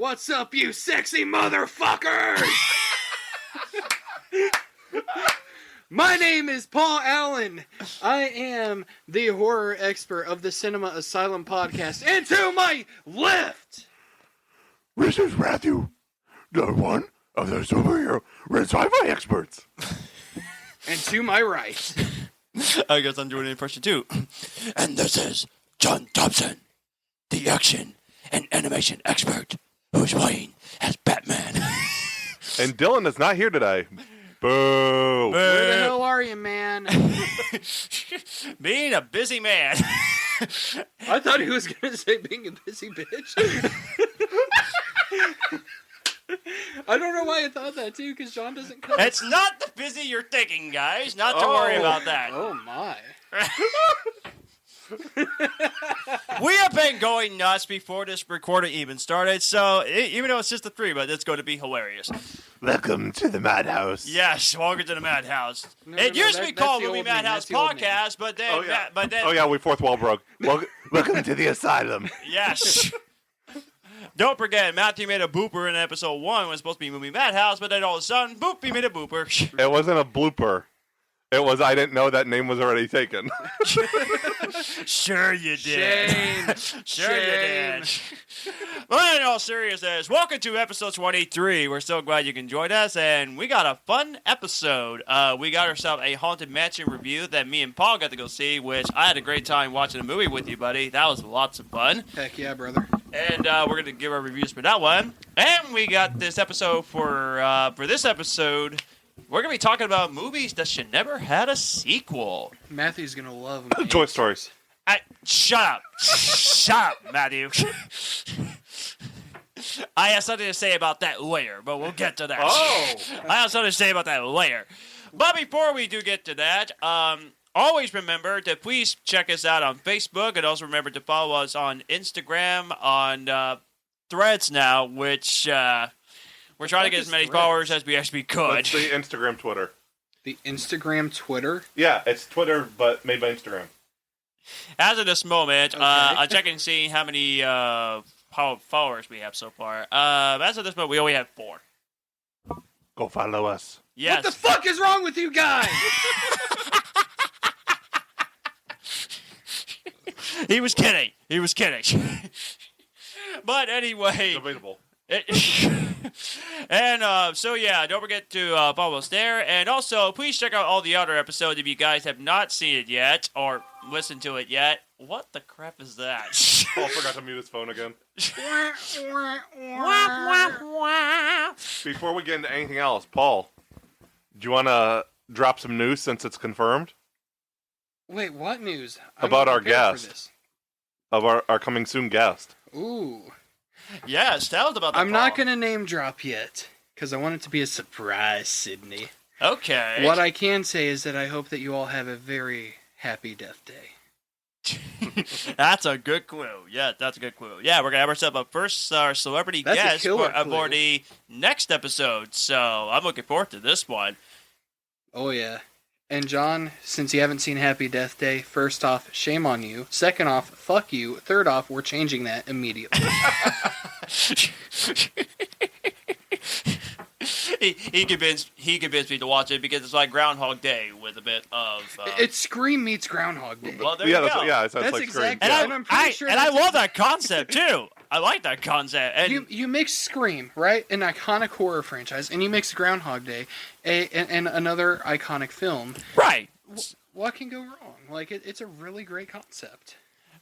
What's up, you sexy motherfuckers? My name is Paul Allen. I am the horror expert of the Cinema Asylum podcast. And to my left, this is Matthew, the one of the superhero sci-fi experts. and to my right, I guess I'm doing an impression too. And this is John Thompson, the action and animation expert who's playing as Batman. And Dyllan is not here today. Boo. where the hell are you, man? Being a busy man. I thought he was going to say being a busy bitch. I don't know why I thought that, too, because John doesn't come. It's not the busy you're thinking, guys. Not to worry about that. Oh, my. We have been going nuts before this recording even started, so even though it's just the three, but it's going to be hilarious. Welcome to the madhouse. Yes, welcome to the Madhouse. No, It used to be called that's the Movie old name, Madhouse that's the old name. Podcast, but then, Oh yeah, we fourth wall broke. Welcome to the asylum. Yes. Don't forget, Matthew made a booper in episode 1 when it was supposed to be Movie Madhouse, but then all of a sudden, boop, he made a booper. It wasn't a blooper. It was I didn't know that name was already taken. Sure you did. Shame. Sure you did. But in all seriousness, welcome to episode 23. We're so glad you can join us, and we got a fun episode. We got ourselves a Haunted Mansion review that me and Paul got to go see, which I had a great time watching a movie with you, buddy. That was lots of fun. Heck yeah, brother. And we're going to give our reviews for that one. And we got this episode for this episode. We're going to be talking about movies that should never had a sequel. Matthew's going to love me. Toy Stories. Shut up. Shut up, Matthew. I have something to say about that later, but we'll get to that. Oh. I have something to say about that later. But before we do get to that, always remember to please check us out on Facebook, and also remember to follow us on Instagram, on Threads now, which we're trying to get as many followers as we actually could. That's the Instagram Twitter. The Instagram Twitter? Yeah, it's Twitter, but made by Instagram. As of this moment, Okay. I'm checking and seeing how many followers we have so far. As of this moment, we only have 4. Go follow us. Yes. What the fuck is wrong with you guys? He was kidding. He was kidding. But anyway. Debatable. And so yeah, don't forget to follow us there, and also please check out all the other episodes if you guys have not seen it yet or listened to it yet. What the crap is that? Paul forgot to mute his phone again. Before we get into anything else, Paul, do you want to drop some news since it's confirmed Wait, what news? I'm about not our prepared for guest, of our coming soon guest? this. Ooh. Yes, tell us about that. I'm not going to name drop yet, because I want it to be a surprise, Sydney. Okay. What I can say is that I hope that you all have a very happy Death Day. That's a good clue. Yeah, that's a good clue. Yeah, we're gonna have ourselves a first celebrity That's a guest killer for clue. the next episode. So I'm looking forward to this one. Oh, yeah. And John, since you haven't seen Happy Death Day, first off, shame on you. Second off, fuck you. Third off, we're changing that immediately. he convinced me to watch it because it's like Groundhog Day with a bit of. It's Scream meets Groundhog Day. Well, there Yeah, you go. it's That's like exactly- Scream. And I'm pretty sure I that's love that concept too. I like that concept. And You mix Scream, right? An iconic horror franchise, and you mix Groundhog Day, and another iconic film. right. What can go wrong? Like, it's a really great concept.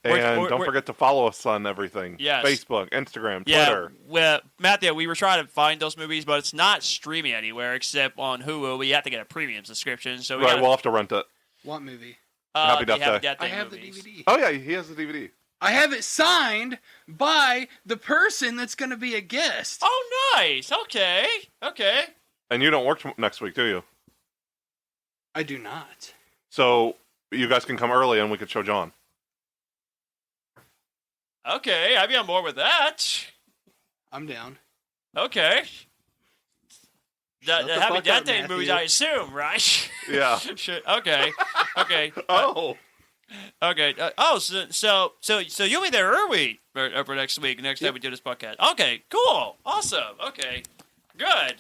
And don't forget to follow us on everything. Yes. Facebook, Instagram, Yeah, Twitter. well, Matthew, we were trying to find those movies, but it's not streaming anywhere except on Hulu. We have to get a premium subscription, so Right, we'll have to rent it. What movie? Happy the Death Day. I have movies. the DVD. Oh yeah, he has the DVD. I have it signed by the person that's going to be a guest. Oh, nice. Okay. And you don't work next week, do you? I do not. So you guys can come early and we could show John. Okay, I'd be on board with that. I'm down. Okay. The Shut the Happy fuck Death up, Day Matthew. movies, I assume, right? Yeah. Shit. Okay. Oh. Okay. So you'll be there early for next week. Next time we do this podcast. Okay. Cool. Awesome. Okay. Good.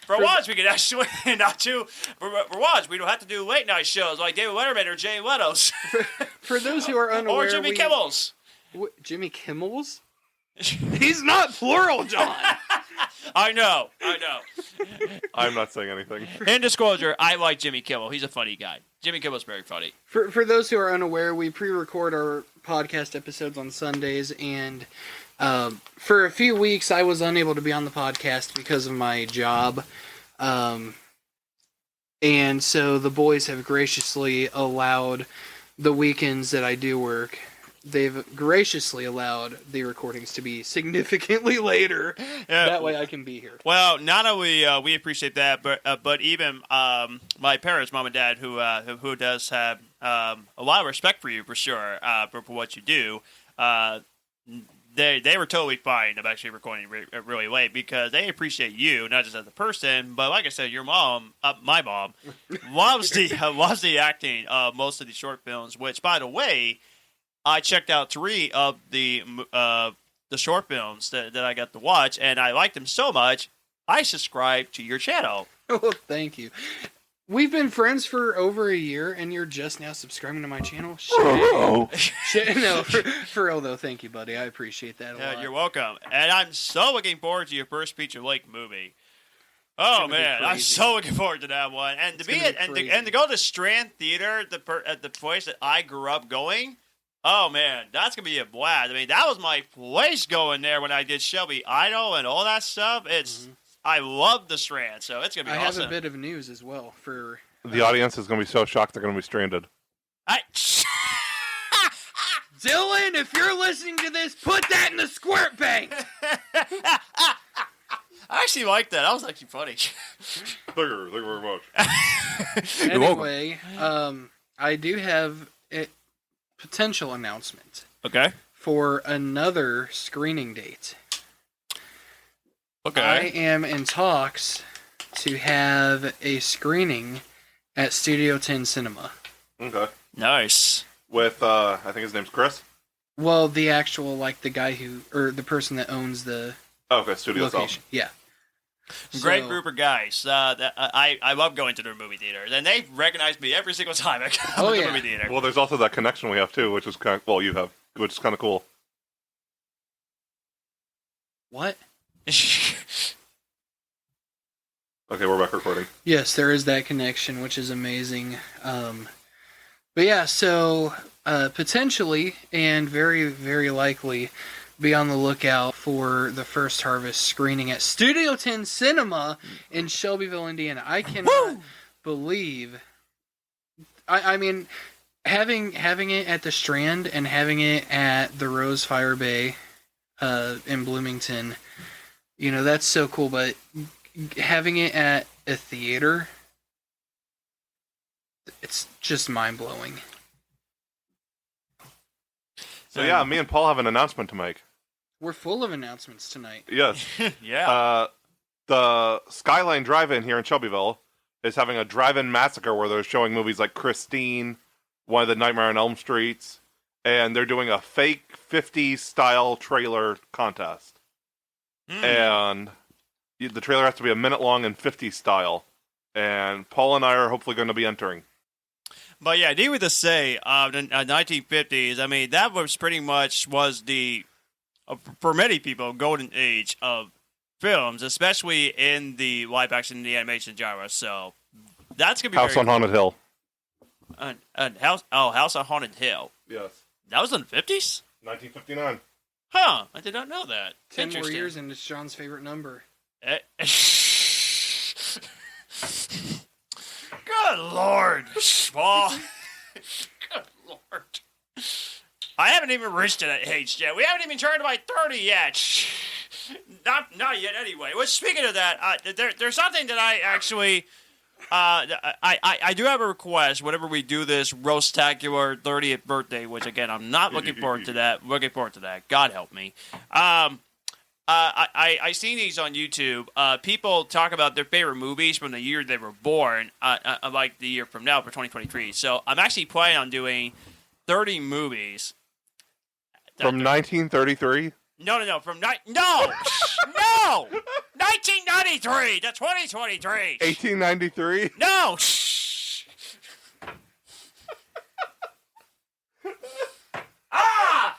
For once, we could actually not do. For once, we don't have to do late night shows like David Letterman or Jay Leto's For those who are unaware, or Jimmy Kimmel's. Jimmy Kimmel's? He's not plural, John. I know. I'm not saying anything. In disclosure, I like Jimmy Kimmel. He's a funny guy. Jimmy Kimmel's very funny. For those who are unaware, we pre-record our podcast episodes on Sundays, and for a few weeks I was unable to be on the podcast because of my job. And so the boys have graciously allowed the weekends that I do work. They've graciously allowed the recordings to be significantly later. Yeah. That way I can be here. Well, not only we appreciate that, but even my parents, mom and dad, who does have a lot of respect for you for sure for what you do. They were totally fine of actually recording really late because they appreciate you not just as a person, but like I said, your mom, my mom, loves the acting of most of the short films. Which, by the way, I checked out 3 of the short films that I got to watch, and I liked them so much, I subscribed to your channel. Oh, thank you. We've been friends for over a year, and you're just now subscribing to my channel? Shit. No, for real, though, thank you, buddy. I appreciate that a lot. You're welcome. And I'm so looking forward to your first feature length movie. Oh man, I'm so looking forward to that one. And to to go to Strand Theater, at the place that I grew up going. Oh man, that's gonna be a blast. I mean, that was my place going there when I did Shelby Idol and all that stuff. I love the Strand, so it's gonna be awesome. I have a bit of news as well for The audience is going to be so shocked they're going to be stranded. Dyllan, if you're listening to this, put that in the squirt bank. I actually like that. That was actually funny. Thank you very much. Anyway, I do have a potential announcement. Okay. For another screening date. Okay. I am in talks to have a screening at Studio 10 Cinema. Okay. Nice. With, I think his name's Chris? Well, the actual, the guy or the person that owns the studio location. itself. Yeah. Great group of guys. I love going to their movie theaters, and they recognize me every single time I come to the movie theater. Well, there's also that connection we have, too, which is you have, which is kind of cool. What? Okay, we're back recording. Yes, there is that connection, which is amazing. But yeah, so potentially and very, very likely be on the lookout for the First Harvest screening at Studio 10 Cinema in Shelbyville, Indiana. I cannot believe... I mean, having it at the Strand and having it at the Rose Fire Bay in Bloomington, that's so cool, but having it at a theater, it's just mind-blowing. So yeah, me and Paul have an announcement to make. We're full of announcements tonight. Yes. Yeah. The Skyline Drive-In here in Shelbyville is having a drive-in massacre where they're showing movies like Christine, one of the Nightmare on Elm Streets, and they're doing a fake 50s style trailer contest. And the trailer has to be a minute long and 50s style. And Paul and I are hopefully going to be entering. But yeah, needless to say, the 1950s, I mean, that was pretty much the, for many people, golden age of films, especially in the live action and the animation genre. So that's going to be House on Haunted Hill. House on Haunted Hill. Yes. That was in the 50s? 1959. Huh, I did not know that. 10 more years and it's John's favorite number. Good Lord, Paul. Good Lord. I haven't even reached that age yet. We haven't even turned my 30 yet. Not yet, anyway. Well, speaking of that, there's something that I actually... I do have a request whenever we do this roastacular 30th birthday, which, again, I'm not looking forward to that. Looking forward to that. God help me. I seen these on YouTube. People talk about their favorite movies from the year they were born, like the year from now for 2023. So I'm actually planning on doing 30 movies. From 1933? No. No! 1993 to 2023. 1893? No! Ah!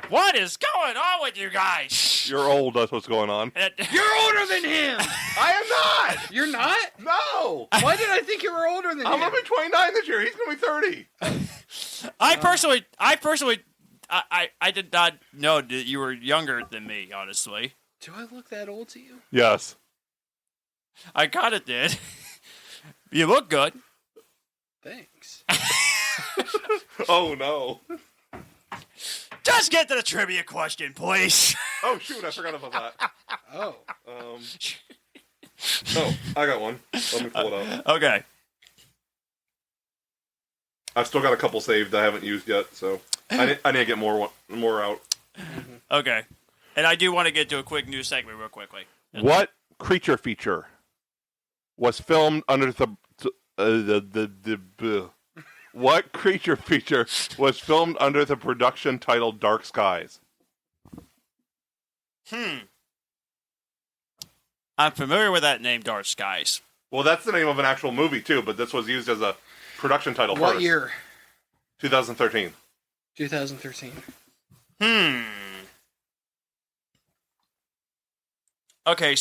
What is going on with you guys? You're old, that's what's going on. You're older than him. I am not! You're not? No! Why did I think you were older than him? I'm going to be 29 this year. He's going to be 30. I personally, I did not know that you were younger than me, honestly. Do I look that old to you? Yes. I kind of did. You look good. Thanks. Oh, no. Just get to the trivia question, please. Oh, shoot, I forgot about that. Oh. Oh, I got one. Let me pull it up. Okay. I've still got a couple saved I haven't used yet, so I need to get more out. Okay. And I do want to get to a quick news segment real quickly. What creature feature was filmed under What creature feature was filmed under the production title Dark Skies? I'm familiar with that name, Dark Skies. Well, that's the name of an actual movie, too, but this was used as a production title What first. year? 2013. 2013. Okay,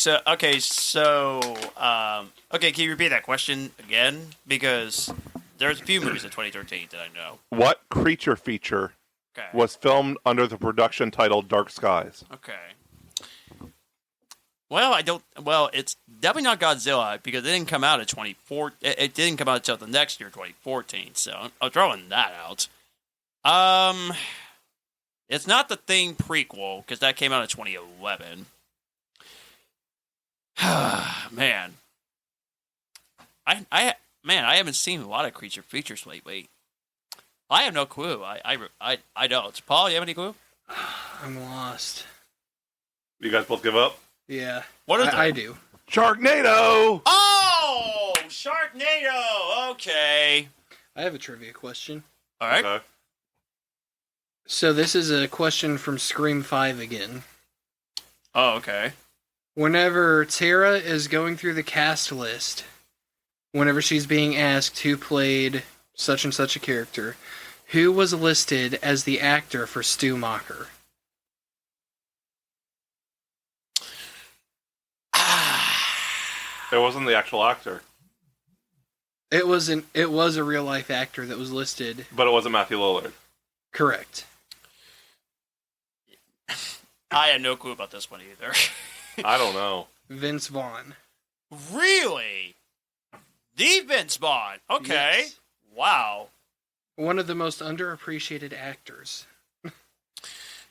can you repeat that question again? Because there's a few movies in 2013 that I know. What creature feature was filmed under the production title Dark Skies? Okay. Well, it's definitely not Godzilla because it didn't come out in 2014. It didn't come out until the next year, 2014. So I'm throwing that out. It's not the Thing prequel because that came out in 2011. Man, I haven't seen a lot of creature features lately. I have no clue. I don't. Paul, you have any clue? I'm lost. You guys both give up? Yeah. What is I do. Sharknado! Oh, Sharknado. Okay. I have a trivia question. All right. Okay. So this is a question from Scream 5 again. Oh, okay. Whenever Tara is going through the cast list, whenever she's being asked who played such and such a character, who was listed as the actor for Stu Macher? It wasn't the actual actor. It was a real life actor that was listed. But it wasn't Matthew Lillard. Correct. I had no clue about this one either. I don't know. Vince Vaughn. Really? The Vince Vaughn. Okay. Yes. Wow. One of the most underappreciated actors.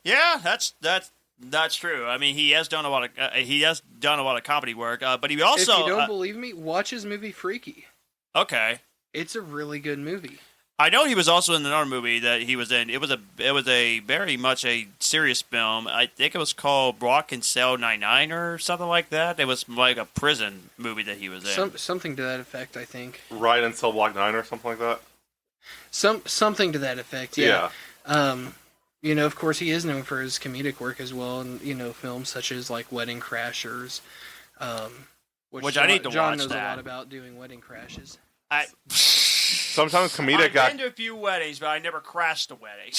Yeah, that's true. I mean, he has done a lot of comedy work, but he also. If you don't believe me, watch his movie Freaky. Okay. It's a really good movie. I know he was also in another movie that he was in. It was a very much a serious film. I think it was called Brock and Cell 99 or something like that. It was like a prison movie that he was in. Something to that effect, I think. Ride in Cell Block 9 or something like that? Something to that effect, yeah. Of course, he is known for his comedic work as well, and films such as like Wedding Crashers, which I need to John watch knows that. a lot about doing wedding crashes. Sometimes comedic I've been to a few weddings, but I never crashed a wedding.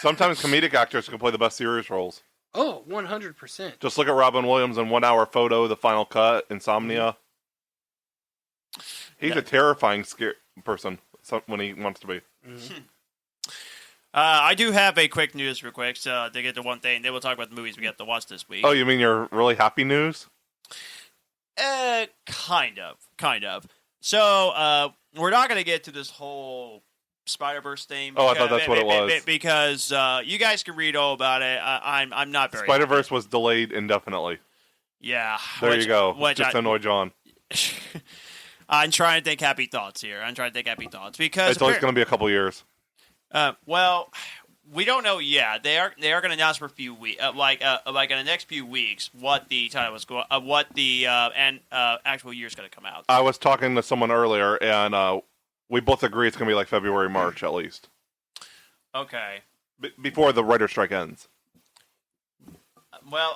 Sometimes comedic actors can play the best serious roles. Oh, 100%. Just look at Robin Williams in 1 Hour Photo, The Final Cut, Insomnia. He's a terrifying person when he wants to be. Mm-hmm. I do have a quick news real quick, so to get to one thing. Then we'll talk about the movies we got to watch this week. Oh, you mean your really happy news? Kind of. So, we're not going to get to this whole Spider-Verse thing. Oh, I thought that's what it was. Because you guys can read all about it. I'm not very Spider-Verse was delayed indefinitely. Yeah. There you go. Just annoy John. I'm trying to think happy thoughts here. Because it's always going to be a couple years. Well, we don't know yet. They are going to announce for a few weeks, like in the next few weeks, what the title was going, what the actual year is going to come out. I was talking to someone earlier, and we both agree it's going to be like February, March at least. Okay. Before the writer strike ends. Well,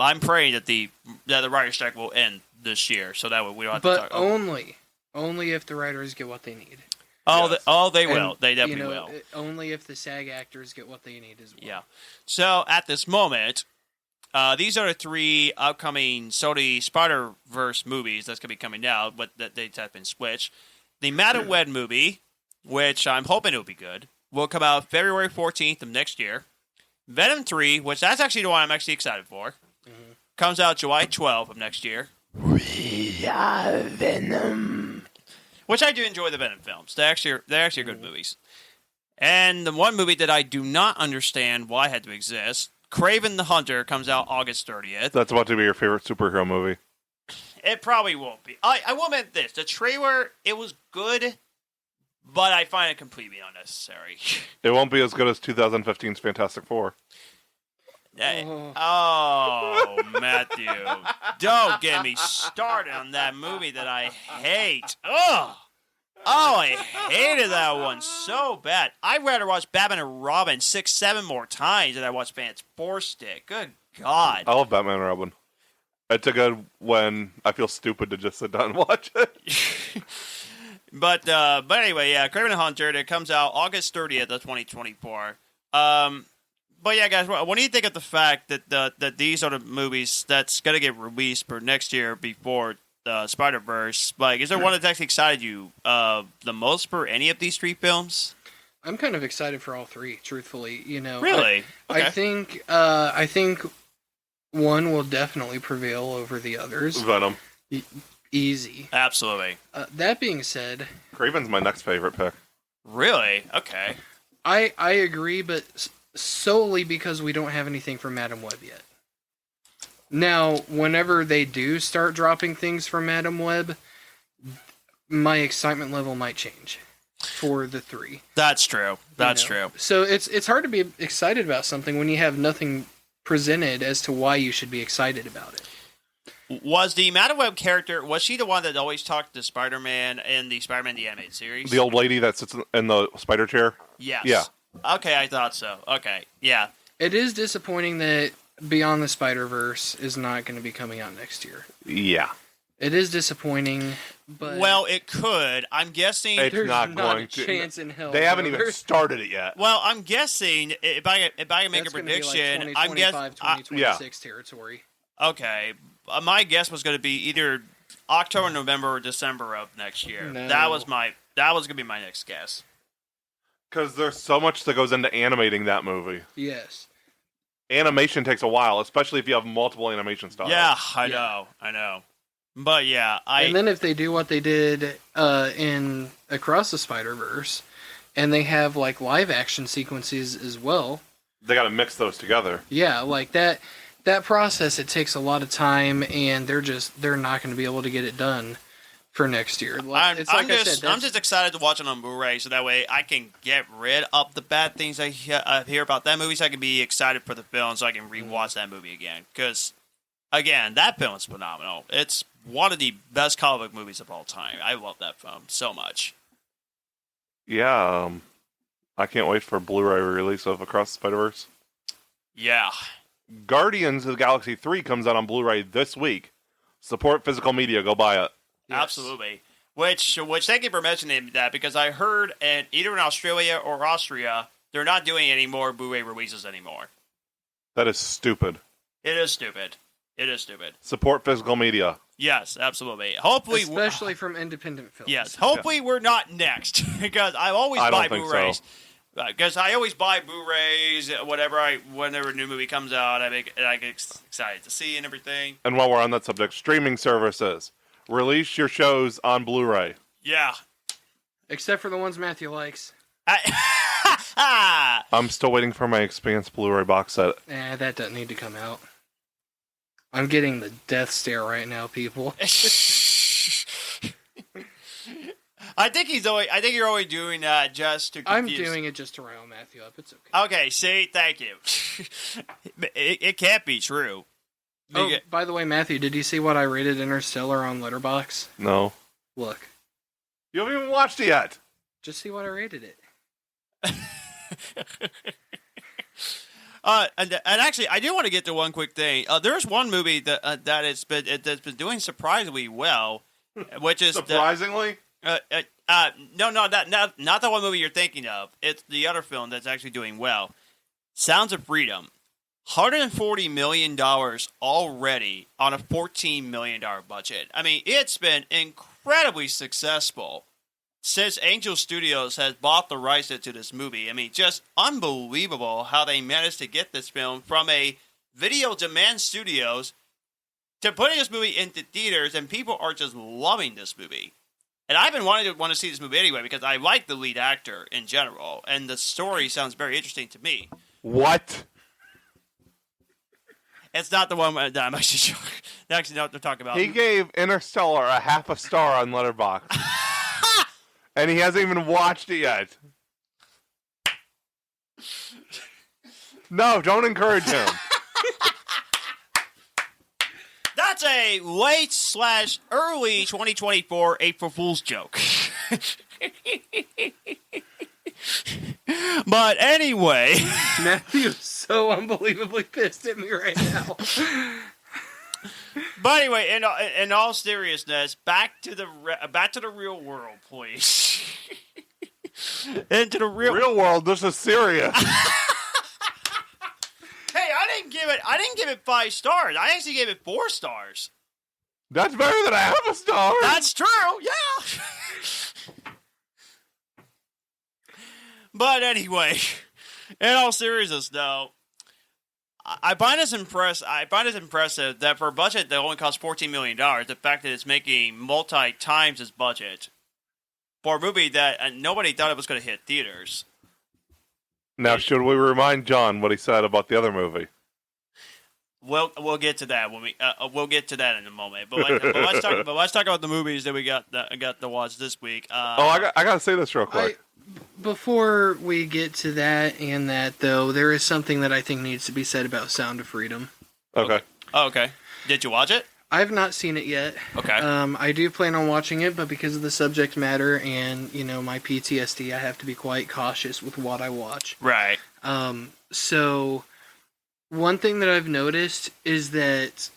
I'm praying that the writer's strike will end this year, so that way we don't have to talk. But only if the writers get what they need. They will. And, They definitely will. Only if the SAG actors get what they need as well. Yeah. So at this moment, these are the 3 upcoming Sony Spider-Verse movies that's going to be coming out, but that dates have been switched. The Madam Web movie, which I'm hoping it will be good, will come out February 14th of next year. Venom 3, which that's actually the one I'm actually excited for, comes out July 12th of next year. We are Venom. Which I do enjoy the Venom films. They're actually good movies. And the one movie that I do not understand why it had to exist, Kraven the Hunter, comes out August 30th. That's about to be your favorite superhero movie. It probably won't be. I will admit this. The trailer, it was good, but I find it completely unnecessary. It won't be as good as 2015's Fantastic Four. Oh, Matthew. Don't get me started on that movie that I hate. Ugh. Oh, I hated that one so bad. I'd rather watch Batman and Robin 6-7 more times than I watch Fantastic. Good God. I love Batman and Robin. It's a good when I feel stupid to just sit down and watch it. But anyway, yeah, Kraven the Hunter, that comes out August 30th of 2024. But yeah, guys, what do you think of the fact that these are the movies that's going to get released for next year before Spider-Verse? Like, is there one that's actually excited you the most for any of these 3 films? I'm kind of excited for all 3, truthfully. Really? Okay. I think one will definitely prevail over the others. Venom. Easy. Absolutely. That being said, Kraven's my next favorite pick. Really? Okay. I agree, but solely because we don't have anything for Madam Web yet. Now, whenever they do start dropping things for Madam Web, my excitement level might change for the 3. That's true. That's true. So it's hard to be excited about something when you have nothing presented as to why you should be excited about it. Was the Madam Web character, was she the one that always talked to Spider-Man in the Spider-Man the Animated Series? The old lady that sits in the spider chair? Yes. Yeah. Okay, I thought so. Okay, yeah. It is disappointing that Beyond the Spider-Verse is not going to be coming out next year. Yeah. It is disappointing, but... Well, it could. I'm guessing... There's not going a to. chance in hell. They haven't even started it yet. Well, I'm guessing, if I can make a prediction, like I'm guessing... 2026 territory. Okay. My guess was going to be either October, November, or December of next year. No. That was going to be my next guess. Because there's so much that goes into animating that movie. Yes. Animation takes a while, especially if you have multiple animation styles. Yeah, I know. But yeah, And then if they do what they did in Across the Spider-Verse, and they have like live action sequences as well. They got to mix those together. Yeah, like that process, it takes a lot of time, and they're not going to be able to get it done for next year. I'm just excited to watch it on Blu-ray, so that way I can get rid of the bad things I hear about that movie, so I can be excited for the film, so I can rewatch that movie again. Because, again, that film is phenomenal. It's one of the best comic book movies of all time. I love that film so much. Yeah, I can't wait for Blu-ray release of Across the Spider-Verse. Yeah. Guardians of the Galaxy 3 comes out on Blu-ray this week. Support physical media. Go buy it. Yes. Absolutely. Which thank you for mentioning that, because I heard either in Australia or Austria, they're not doing any more Blu-ray releases anymore. That is stupid. It is stupid. Support physical media. Yes, absolutely. Hopefully, especially from independent films. Yes, hopefully we're not next, because I always buy Blu-rays. Because I always buy Blu-rays whenever a new movie comes out, I get excited to see and everything. And while we're on that subject, streaming services. Release your shows on Blu-ray. Yeah. Except for the ones Matthew likes. I'm still waiting for my Expanse Blu-ray box set. That doesn't need to come out. I'm getting the death stare right now, people. I think you're only doing that just to confuse. I'm doing it just to rile Matthew up. It's okay. Okay, see, thank you. It can't be true. By the way, Matthew, did you see what I rated Interstellar on Letterboxd? No. Look. You haven't even watched it yet. Just see what I rated it. And actually, I do want to get to one quick thing. There's one movie that's been doing surprisingly well, which is Surprisingly? no, not the one movie you're thinking of. It's the other film that's actually doing well. Sounds of Freedom. $140 million already on a $14 million budget. I mean, it's been incredibly successful since Angel Studios has bought the rights to this movie. I mean, just unbelievable how they managed to get this film from a video demand studios to putting this movie into theaters, and people are just loving this movie. And I've been wanting to see this movie anyway because I like the lead actor in general, and the story sounds very interesting to me. What? It's not the one that I'm actually not to talk about. He gave Interstellar a half a star on Letterboxd. And he hasn't even watched it yet. No, don't encourage him. That's a late/early 2024 April Fool's joke. But anyway, Matthew is so unbelievably pissed at me right now. But anyway, in all seriousness, back to the real world, please. Into the Real world, this is serious. Hey, I didn't give it 5 stars. I actually gave it 4 stars. That's better than a half a star. That's true. Yeah. But anyway, in all seriousness, though, I find it impressive that for a budget that only costs $14 million, the fact that it's making multi-times its budget for a movie that nobody thought it was going to hit theaters. Now, should we remind John what he said about the other movie? We'll get to that when we'll get to that in a moment. But let's talk about the movies that we got to watch this week. I got to say this real quick. Before we get to that and that, though, there is something that I think needs to be said about Sound of Freedom. Okay. Oh, okay. Did you watch it? I have not seen it yet. Okay. I do plan on watching it, but because of the subject matter and, my PTSD, I have to be quite cautious with what I watch. Right. So, one thing that I've noticed is that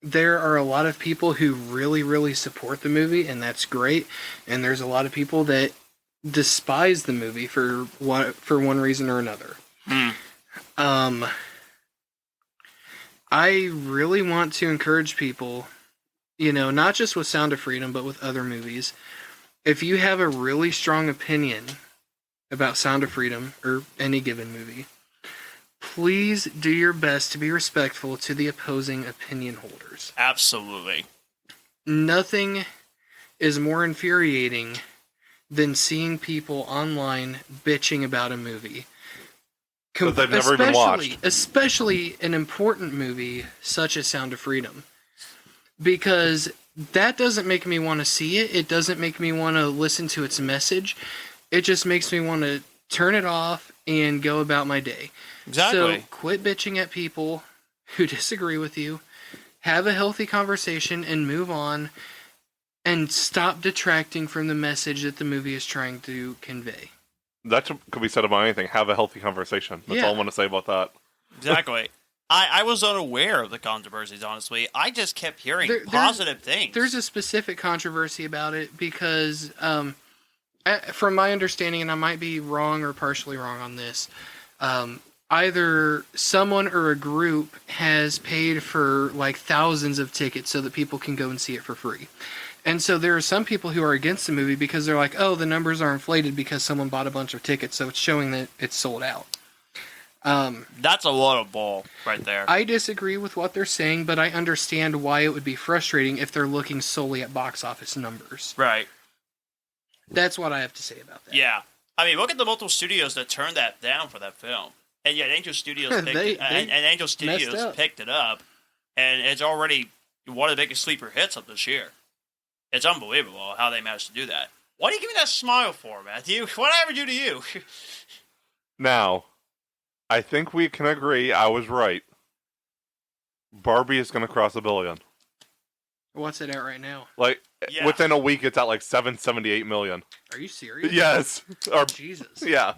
there are a lot of people who really, really support the movie, and that's great. And there's a lot of people that despise the movie for one reason or another. I really want to encourage people, not just with Sound of Freedom, but with other movies. If you have a really strong opinion about Sound of Freedom or any given movie, please do your best to be respectful to the opposing opinion holders. Absolutely. Nothing is more infuriating than seeing people online bitching about a movie. That they've never even watched. Especially an important movie such as Sound of Freedom. Because that doesn't make me want to see it. It doesn't make me want to listen to its message. It just makes me want to turn it off and go about my day. Exactly. So quit bitching at people who disagree with you. Have a healthy conversation and move on. And stop detracting from the message that the movie is trying to convey. That could be said about anything. Have a healthy conversation. That's all I want to say about that. Exactly. I was unaware of the controversies, honestly. I just kept hearing positive things. There's a specific controversy about it because, from my understanding, and I might be wrong or partially wrong on this, either someone or a group has paid for like thousands of tickets so that people can go and see it for free. And so there are some people who are against the movie because they're like, oh, the numbers are inflated because someone bought a bunch of tickets, so it's showing that it's sold out. That's a lot of bull right there. I disagree with what they're saying, but I understand why it would be frustrating if they're looking solely at box office numbers. Right. That's what I have to say about that. Yeah. I mean, look at the multiple studios that turned that down for that film. And yet Angel Studios Angel Studios picked it up, and it's already one of the biggest sleeper hits of this year. It's unbelievable how they managed to do that. Why do you give me that smile for, Matthew? What did I ever do to you? Now, I think we can agree I was right. Barbie is going to cross $1 billion. What's it at right now? Like, Yeah. Within a week, it's at like 778 million. Are you serious? Yes. Or, Jesus. yeah.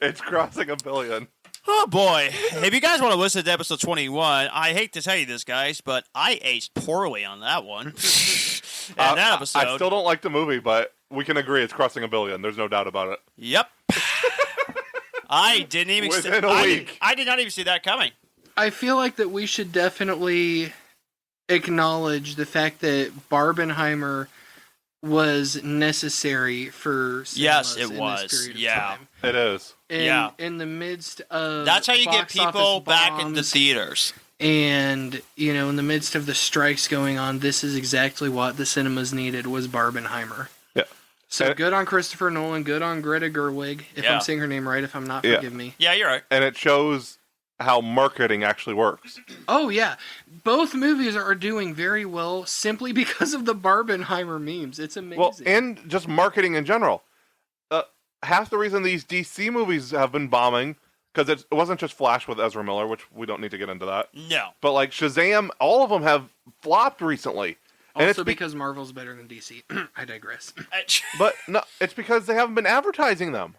It's crossing $1 billion. Oh boy! If you guys want to listen to episode 21, I hate to tell you this, guys, but I aged poorly on that one. And that episode, I still don't like the movie, but we can agree it's crossing $1 billion. There's no doubt about it. Yep. I didn't even. Within a week. I did not even see that coming. I feel like that we should definitely acknowledge the fact that Barbenheimer was necessary for Yes, cinemas it in was. this period of Yeah. time. It is. And in the midst of That's how you get box people office back into bombs theaters. and in the midst of the strikes going on, this is exactly what the cinemas needed was Barbenheimer. Yeah. So good on Christopher Nolan, good on Greta Gerwig, if Yeah. I'm saying her name right. If I'm not, Yeah. forgive me. Yeah, you're right. And it shows how marketing actually works. Oh yeah, both movies are doing very well simply because of the Barbenheimer memes. It's amazing. Well, and just marketing in general. Half the reason these DC movies have been bombing, because it wasn't just Flash with Ezra Miller, which we don't need to get into that. No. But like Shazam, all of them have flopped recently. And also it's because Marvel's better than DC. I digress. But no, it's because they haven't been advertising them.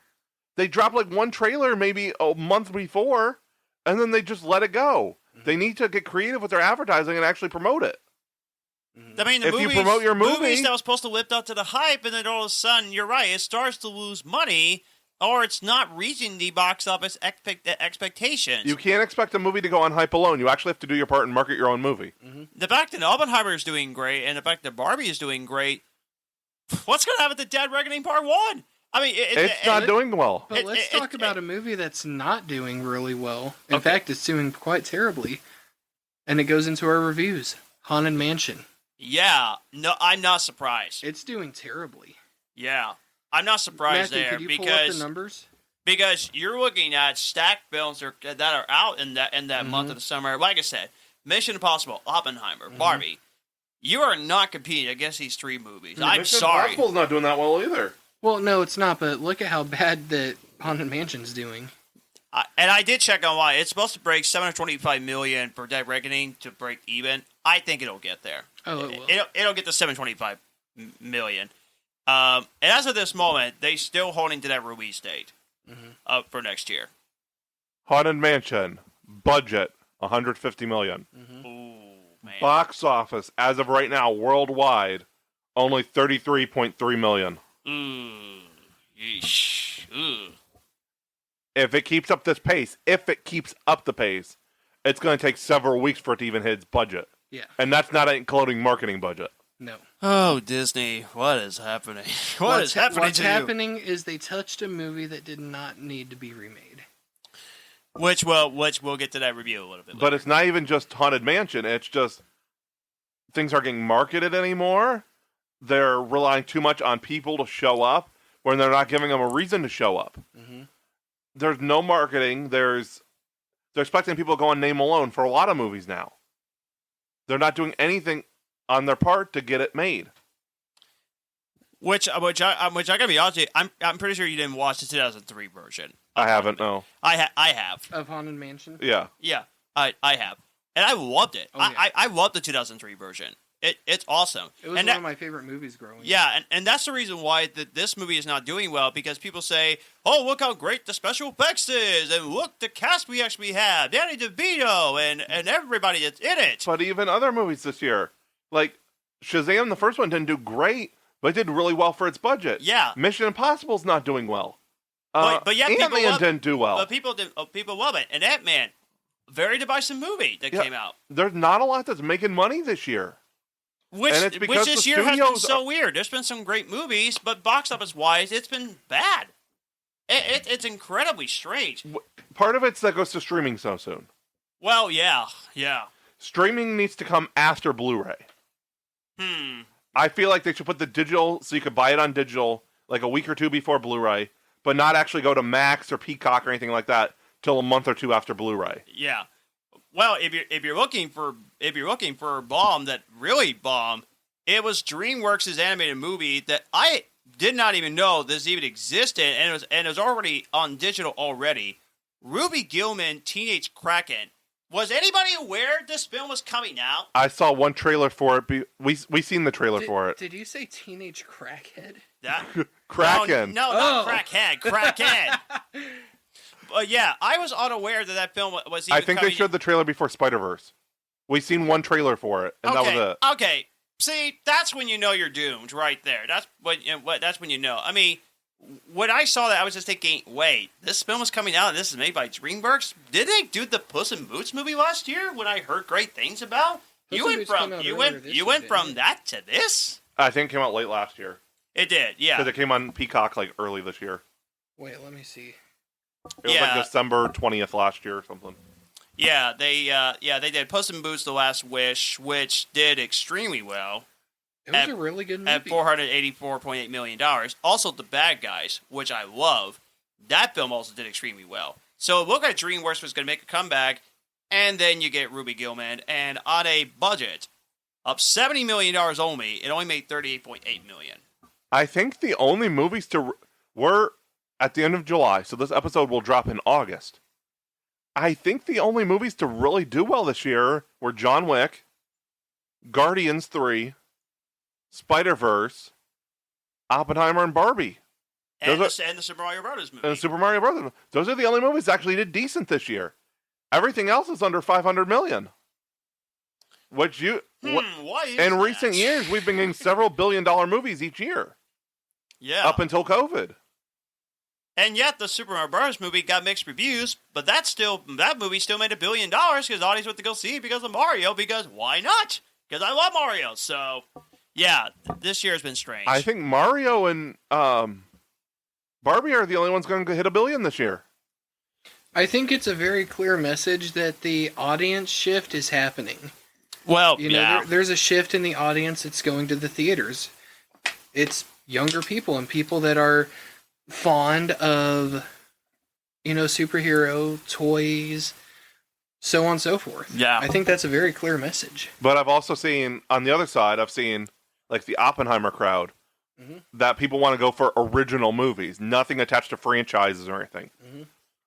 They dropped like one trailer maybe a month before, and then they just let it go. They need to get creative with their advertising and actually promote it. I mean, the If you movies, promote your movie- movies that was supposed to live up to the hype, and then all of a sudden, you're right, it starts to lose money, or it's not reaching the box office expectations. You can't expect a movie to go on hype alone. You actually have to do your part and market your own movie. The fact that Oppenheimer is doing great, and the fact that Barbie is doing great, what's going to happen to Dead Reckoning Part 1? I mean, It's not doing well. But let's talk about a movie that's not doing really well. In fact, it's doing quite terribly. And it goes into our reviews. Haunted Mansion. Yeah, no, I'm not surprised. It's doing terribly. Yeah, I'm not surprised Matthew, there could you pull up the because numbers? you're looking at stacked films that are out in that month of the summer. Like I said, Mission Impossible, Oppenheimer, Barbie. You are not competing against these three movies. I'm sorry. Impossible's not doing that well either. Well, no, it's not, but look at how bad that Haunted Mansion's doing. And I did check online. It's supposed to break $725 million for Dead Reckoning to break even. I think it'll get there. Oh, it will. It'll get to $725 million. And as of this moment, they still holding to that release date for next year. Haunted Mansion, budget, $150 million. Ooh, man. Box office, as of right now, worldwide, only $33.3 million. Ooh. Yeesh. Ooh. If it keeps up this pace, it's going to take several weeks for it to even hit its budget. Yeah. And that's not including marketing budget. No. Oh, Disney, what is happening? What's happening What's to you? happening is they touched a movie that did not need to be remade. Which we'll get to that review a little bit later. But it's not even just Haunted Mansion. It's just things aren't getting marketed anymore. They're relying too much on people to show up when they're not giving them a reason to show up. There's no marketing. They're expecting people to go on name alone for a lot of movies now. They're not doing anything on their part to get it made. Which I gotta be honest with you, I'm pretty sure you didn't watch the 2003 version. I haven't, no. I have. Of Haunted Mansion? Yeah. Yeah, I have, and I loved it. Oh, yeah. I loved the 2003 version. It's awesome. It was one of my favorite movies growing up. Yeah, and that's the reason why this movie is not doing well, because people say, oh, look how great the special effects is, and look the cast we actually have, Danny DeVito, and everybody that's in it. But even other movies this year, like Shazam, the first one didn't do great, but it did really well for its budget. Yeah. Mission Impossible's not doing well. But yeah, people Ant-Man didn't do well. But people love it. And Ant-Man, very divisive movie that came out. There's not a lot that's making money this year. Which it's because this the year has been studios so weird. There's been some great movies, but box office wise, it's been bad. It's incredibly strange. Part of it's that goes to streaming so soon. Well, yeah. Streaming needs to come after Blu-ray. I feel like they should put the digital, so you could buy it on digital like a week or two before Blu-ray, but not actually go to Max or Peacock or anything like that till a month or two after Blu-ray. Yeah. Well, if you're looking for a bomb that really bombed, it was DreamWorks' animated movie that I did not even know this even existed, and it was already on digital already. Ruby Gillman, Teenage Kraken. Was anybody aware this film was coming out? I saw one trailer for it. We seen the trailer for it. Did you say teenage crackhead? That Kraken. No, not crackhead. Crackhead. But yeah, I was unaware that film was even I think they showed the trailer before Spider-Verse. We seen one trailer for it, and that was it. Okay. See, that's when you know you're doomed, right there. That's when you know. I mean, when I saw that, I was just thinking, wait, this film is coming out, and this is made by DreamWorks. Did they do the Puss in Boots movie last year? When I heard great things about Puss you in went Boots from came out you earlier went this you year, went didn't from it? that to this. I think it came out late last year. It did, yeah. Because it came on Peacock like early this year. Wait, let me see. It was like December 20th last year or something. Yeah, they did Puss in Boots: The Last Wish, which did extremely well. It was a really good movie. At $484.8 million. Also, The Bad Guys, which I love, that film also did extremely well. So it looked like DreamWorks was going to make a comeback, and then you get Ruby Gillman, and on a budget of $70 million only, it only made $38.8 million. I think the only movies were at the end of July, so this episode will drop in August. I think the only movies to really do well this year were John Wick, Guardians 3, Spider-Verse, Oppenheimer, and Barbie. And the Super Mario Brothers movie. And Super Mario Brothers. Those are the only movies that actually did decent this year. Everything else is under $500 million. Which why is in that? recent years, we've been getting several billion-dollar movies each year. Yeah. Up until COVID. And yet the Super Mario Brothers movie got mixed reviews, but that movie still made $1 billion because the audience went to go see it because of Mario, because why not? Because I love Mario. So, yeah, this year has been strange. I think Mario and Barbie are the only ones going to hit $1 billion this year. I think it's a very clear message that the audience shift is happening. Well, there's a shift in the audience that's going to the theaters. It's younger people and people that are fond of, superhero toys, so on and so forth. Yeah. I think that's a very clear message. But I've also seen, on the other side, I've seen, like, the Oppenheimer crowd, that people want to go for original movies, nothing attached to franchises or anything. Mm-hmm.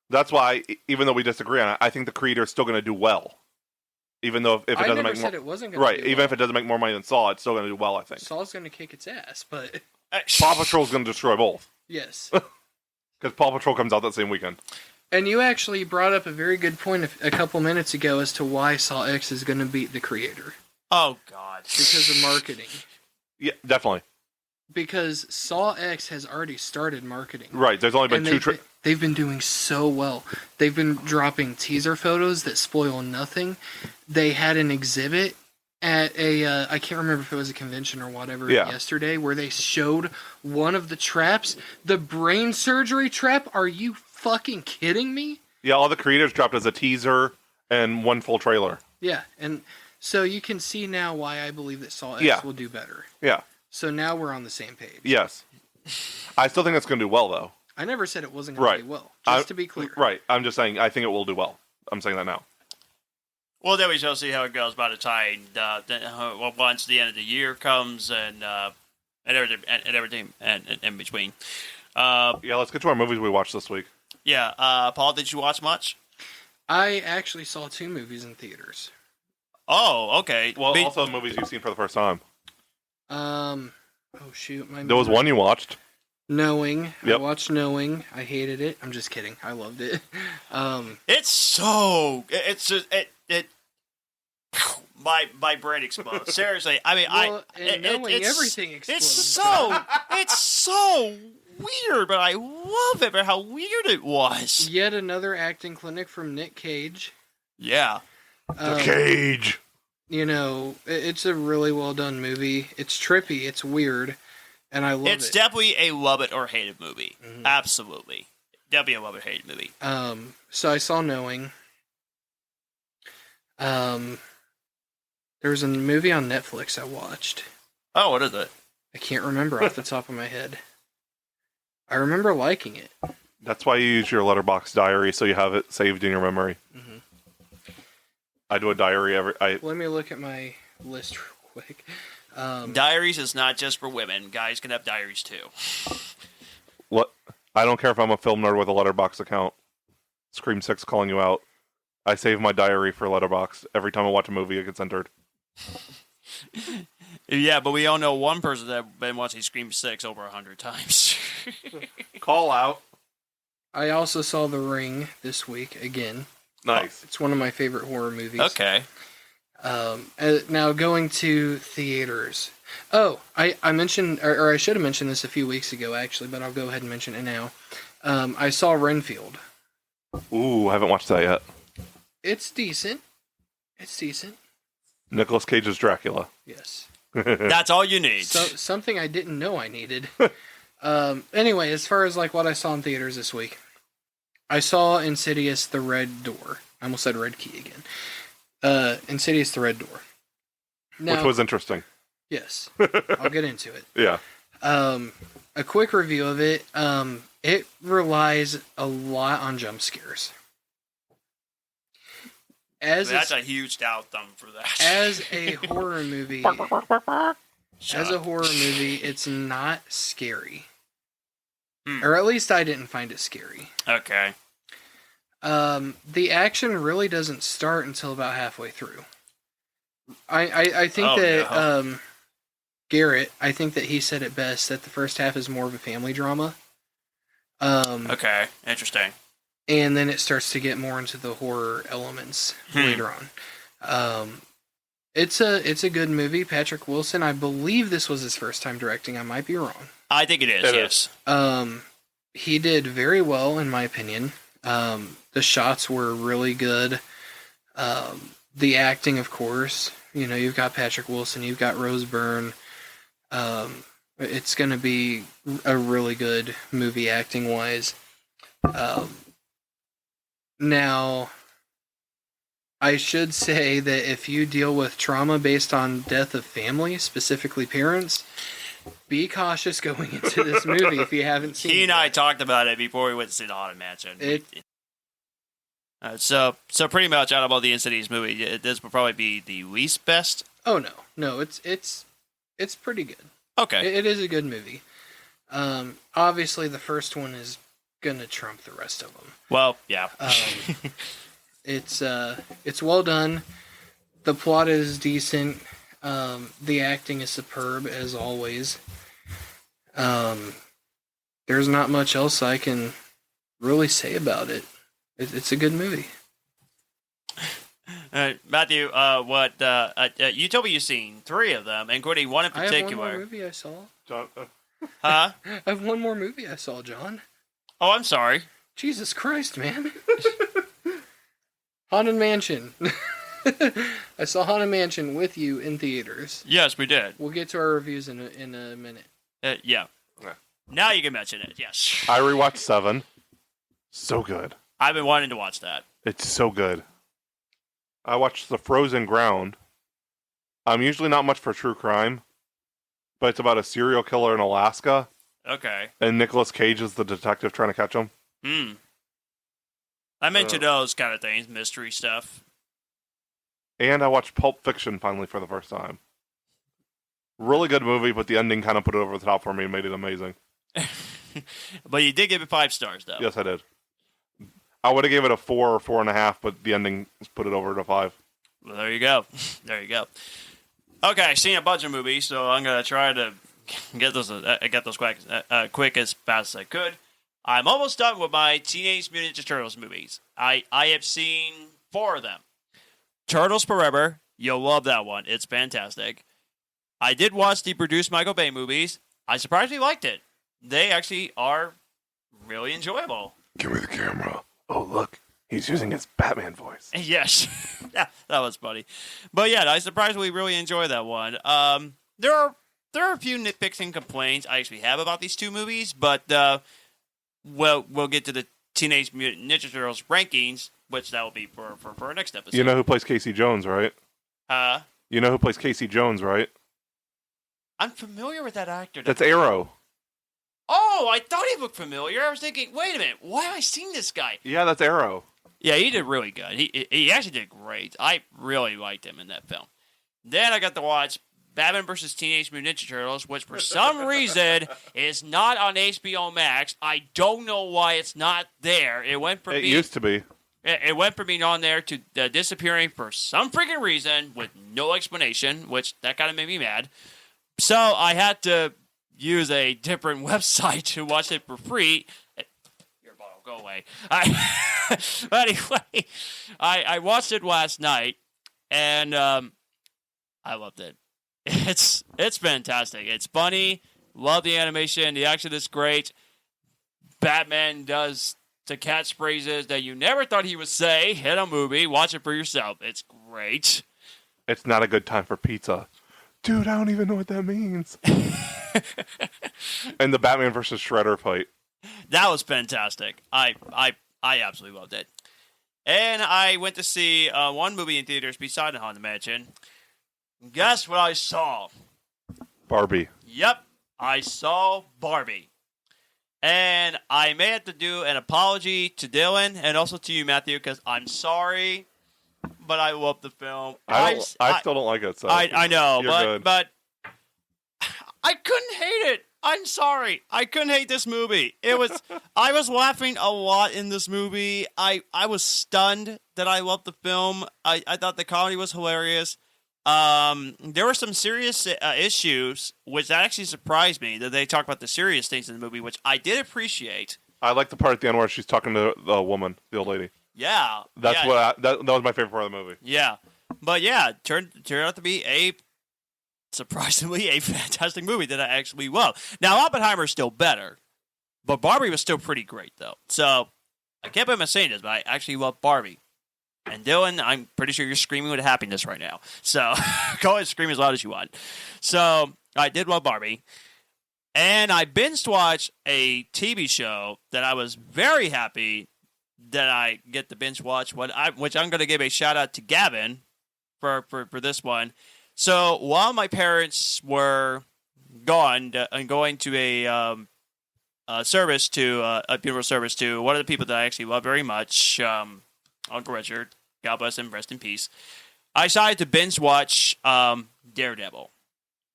That's why, even though we disagree on it, I think the creator is still going to do well. Even though if it doesn't make more, it wasn't going to right? Even if it doesn't make more money than Saw, it's still going to do well. I think Saw's going to kick its ass, but Paw Patrol is going to destroy both. Yes, because Paw Patrol comes out that same weekend. And you actually brought up a very good point a couple minutes ago as to why Saw X is going to beat the creator. Oh God, because of marketing. Yeah, definitely. Because Saw X has already started marketing. Right. There's only been two. They've been doing so well. They've been dropping teaser photos that spoil nothing. They had an exhibit at I can't remember if it was a convention or whatever yesterday, where they showed one of the traps, the brain surgery trap. Are you fucking kidding me? Yeah, all the creators dropped as a teaser and one full trailer. Yeah, and so you can see now why I believe that Saw X will do better. Yeah. So now we're on the same page. Yes. I still think it's going to do well, though. I never said it wasn't going to do well. Just to be clear. Right. I'm just saying I think it will do well. I'm saying that now. Well, then we shall see how it goes by the time once the end of the year comes and everything in between. Let's get to our movies we watched this week. Yeah. Paul, did you watch much? I actually saw 2 movies in theaters. Oh, okay. Well, also movies you've seen for the first time. Oh shoot, there was one you watched. Knowing. Yep. I watched Knowing. I hated it. I'm just kidding. I loved it. My brain explodes. Seriously, I mean, Knowing everything explodes. It's so weird, but I love it for how weird it was. Yet another acting clinic from Nick Cage. Yeah. The Cage. It's a really well done movie. It's trippy. It's weird. And I love it. It's definitely a love it or hate it movie. Mm-hmm. Absolutely. Definitely a love it or hate it movie. So I saw Knowing. There was a movie on Netflix I watched. Oh, what is it? I can't remember off the top of my head. I remember liking it. That's why you use your Letterboxd diary, so you have it saved in your memory. Mm-hmm. I do a diary Let me look at my list real quick. Diaries is not just for women. Guys can have diaries too. What? I don't care if I'm a film nerd with a Letterboxd account. Scream 6 calling you out. I save my diary for Letterboxd. Every time I watch a movie, it gets entered. Yeah, but we all know one person that's been watching Scream 6 over 100 times. Call out. I also saw The Ring this week again. Nice. It's one of my favorite horror movies. Okay. Now going to theaters. Oh, I mentioned, or I should have mentioned this a few weeks ago actually, but I'll go ahead and mention it now. I saw Renfield. Ooh, I haven't watched that yet. It's decent. It's decent. Nicolas Cage's Dracula. Yes. That's all you need. So something I didn't know I needed. Anyway, as far as like what I saw in theaters this week, I saw Insidious: The Red Door. I almost said Red Key again. Insidious: The Red Door. Now, Which was interesting. yes, I'll get into it. Yeah. A quick review of it. It relies a lot on jump scares. That's a huge thumb for that. As a horror movie, it's not scary. Or at least I didn't find it scary. Okay. The action really doesn't start until about halfway through. I think Garrett, I think that he said it best, that the first half is more of a family drama. Okay, interesting. And then it starts to get more into the horror elements later on. It's a good movie. Patrick Wilson, I believe this was his first time directing. I might be wrong. I think it is, yes. He did very well, in my opinion. The shots were really good. The acting, of course. You know, you've got Patrick Wilson, you've got Rose Byrne. It's going to be a really good movie acting-wise. Now, I should say that if you deal with trauma based on death of family, specifically parents, be cautious going into this movie if you haven't seen it. He and I talked about it before we went to see the Haunted Mansion. So pretty much out of all the Insidious movie, this will probably be the least best. Oh no, it's pretty good. Okay, it is a good movie. Obviously, the first one is gonna trump the rest of them. Well, yeah. It's well done. The plot is decent. The acting is superb as always. There's not much else I can really say about it. It's a good movie. Matthew, you told me you've seen 3 of them, including one in particular. I have one more movie I saw. Huh? I have one more movie I saw, John. Oh, I'm sorry. Jesus Christ, man. Haunted Mansion. I saw Haunted Mansion with you in theaters. Yes, we did. We'll get to our reviews in a minute. Yeah. Okay. Now you can mention it, yes. I rewatched 7. So good. I've been wanting to watch that. It's so good. I watched The Frozen Ground. I'm usually not much for true crime, but it's about a serial killer in Alaska, Okay. and Nicolas Cage is the detective trying to catch him. I'm into those kind of things, mystery stuff. And I watched Pulp Fiction finally for the first time. Really good movie, but the ending kind of put it over the top for me and made it amazing. But you did give it 5 stars, though. Yes, I did. I would have gave it a 4 or 4.5, but the ending put it over to 5. Well, there you go. There you go. Okay, I've seen a bunch of movies, so I'm going to try to get those quick as fast as I could. I'm almost done with my Teenage Mutant Ninja Turtles movies. I have seen 4 of them. Turtles Forever. You'll love that one. It's fantastic. I did watch the produced Michael Bay movies. I surprisingly liked it. They actually are really enjoyable. Give me the camera. Oh, look. He's using his Batman voice. Yes. That was funny. But yeah, I surprisingly really enjoy that one. There are a few nitpicks and complaints I actually have about these 2 movies, but we'll get to the Teenage Mutant Ninja Turtles rankings, which that will be for our next episode. You know who plays Casey Jones, right? You know who plays Casey Jones, right? I'm familiar with that actor. That's Arrow. Oh, I thought he looked familiar. I was thinking, wait a minute, why have I seen this guy? Yeah, that's Arrow. Yeah, he did really good. He actually did great. I really liked him in that film. Then I got to watch Batman vs. Teenage Mutant Ninja Turtles, which for some reason is not on HBO Max. I don't know why it's not there. It went from It used to be. It went from being on there to disappearing for some freaking reason with no explanation, which that kind of made me mad. So I had to use a different website to watch it for free. Your bottle, go away. But anyway, I watched it last night, and I loved it. It's fantastic. It's funny. Love the animation. The action is great. Batman does the catchphrases that you never thought he would say in a movie. Watch it for yourself. It's great. It's not a good time for pizza. Dude, I don't even know what that means. And the Batman versus Shredder fight. That was fantastic. I absolutely loved it. And I went to see one movie in theaters beside the Haunted Mansion. Guess what I saw? Barbie. Yep, I saw Barbie. And I may have to do an apology to Dyllan and also to you, Matthew, because I'm sorry, but I love the film. I still don't like it. So I know, you're good. but I couldn't hate it. I'm sorry. I couldn't hate this movie. I was laughing a lot in this movie. I was stunned that I loved the film. I thought the comedy was hilarious. There were some serious issues, which actually surprised me that they talk about the serious things in the movie, which I did appreciate. I like the part at the end where she's talking to the woman, the old lady. Yeah, That's that was my favorite part of the movie. Yeah, but yeah, turned out to be a surprisingly a fantastic movie that I actually love. Now Oppenheimer's still better, but Barbie was still pretty great though. So I can't believe I'm saying this, but I actually love Barbie. And Dyllan, I'm pretty sure you're screaming with happiness right now. So go ahead and scream as loud as you want. So I did love Barbie. And I binge watched a TV show that I was very happy that I get to binge watch, which I'm going to give a shout out to Gavin for this one. So while my parents were gone and going to a service to a funeral service to one of the people that I actually love very much, Uncle Richard, God bless him, rest in peace. I decided to binge watch Daredevil,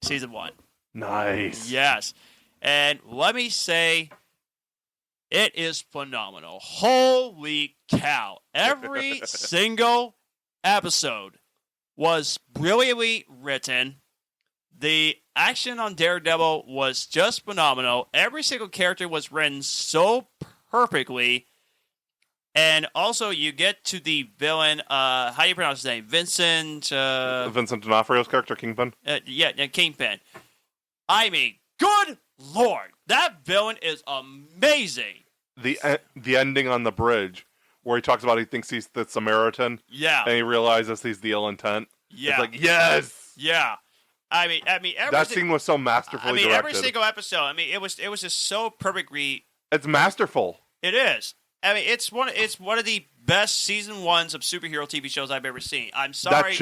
season 1. Nice. Yes. And let me say, it is phenomenal. Holy cow. Every single episode was brilliantly written. The action on Daredevil was just phenomenal. Every single character was written so perfectly. And also, you get to the villain, how do you pronounce his name? Vincent D'Onofrio's character, Kingpin? Yeah, Kingpin. I mean, good Lord, that villain is amazing. The ending on the bridge, where he talks about he thinks he's the Samaritan. Yeah. And he realizes he's the ill intent. Yeah. It's like, yes! Yeah. I mean, that scene was so masterfully directed. Every single episode. It was just so perfectly. It's masterful. It is. It's one of the best season 1s of superhero TV shows I've ever seen. I'm sorry,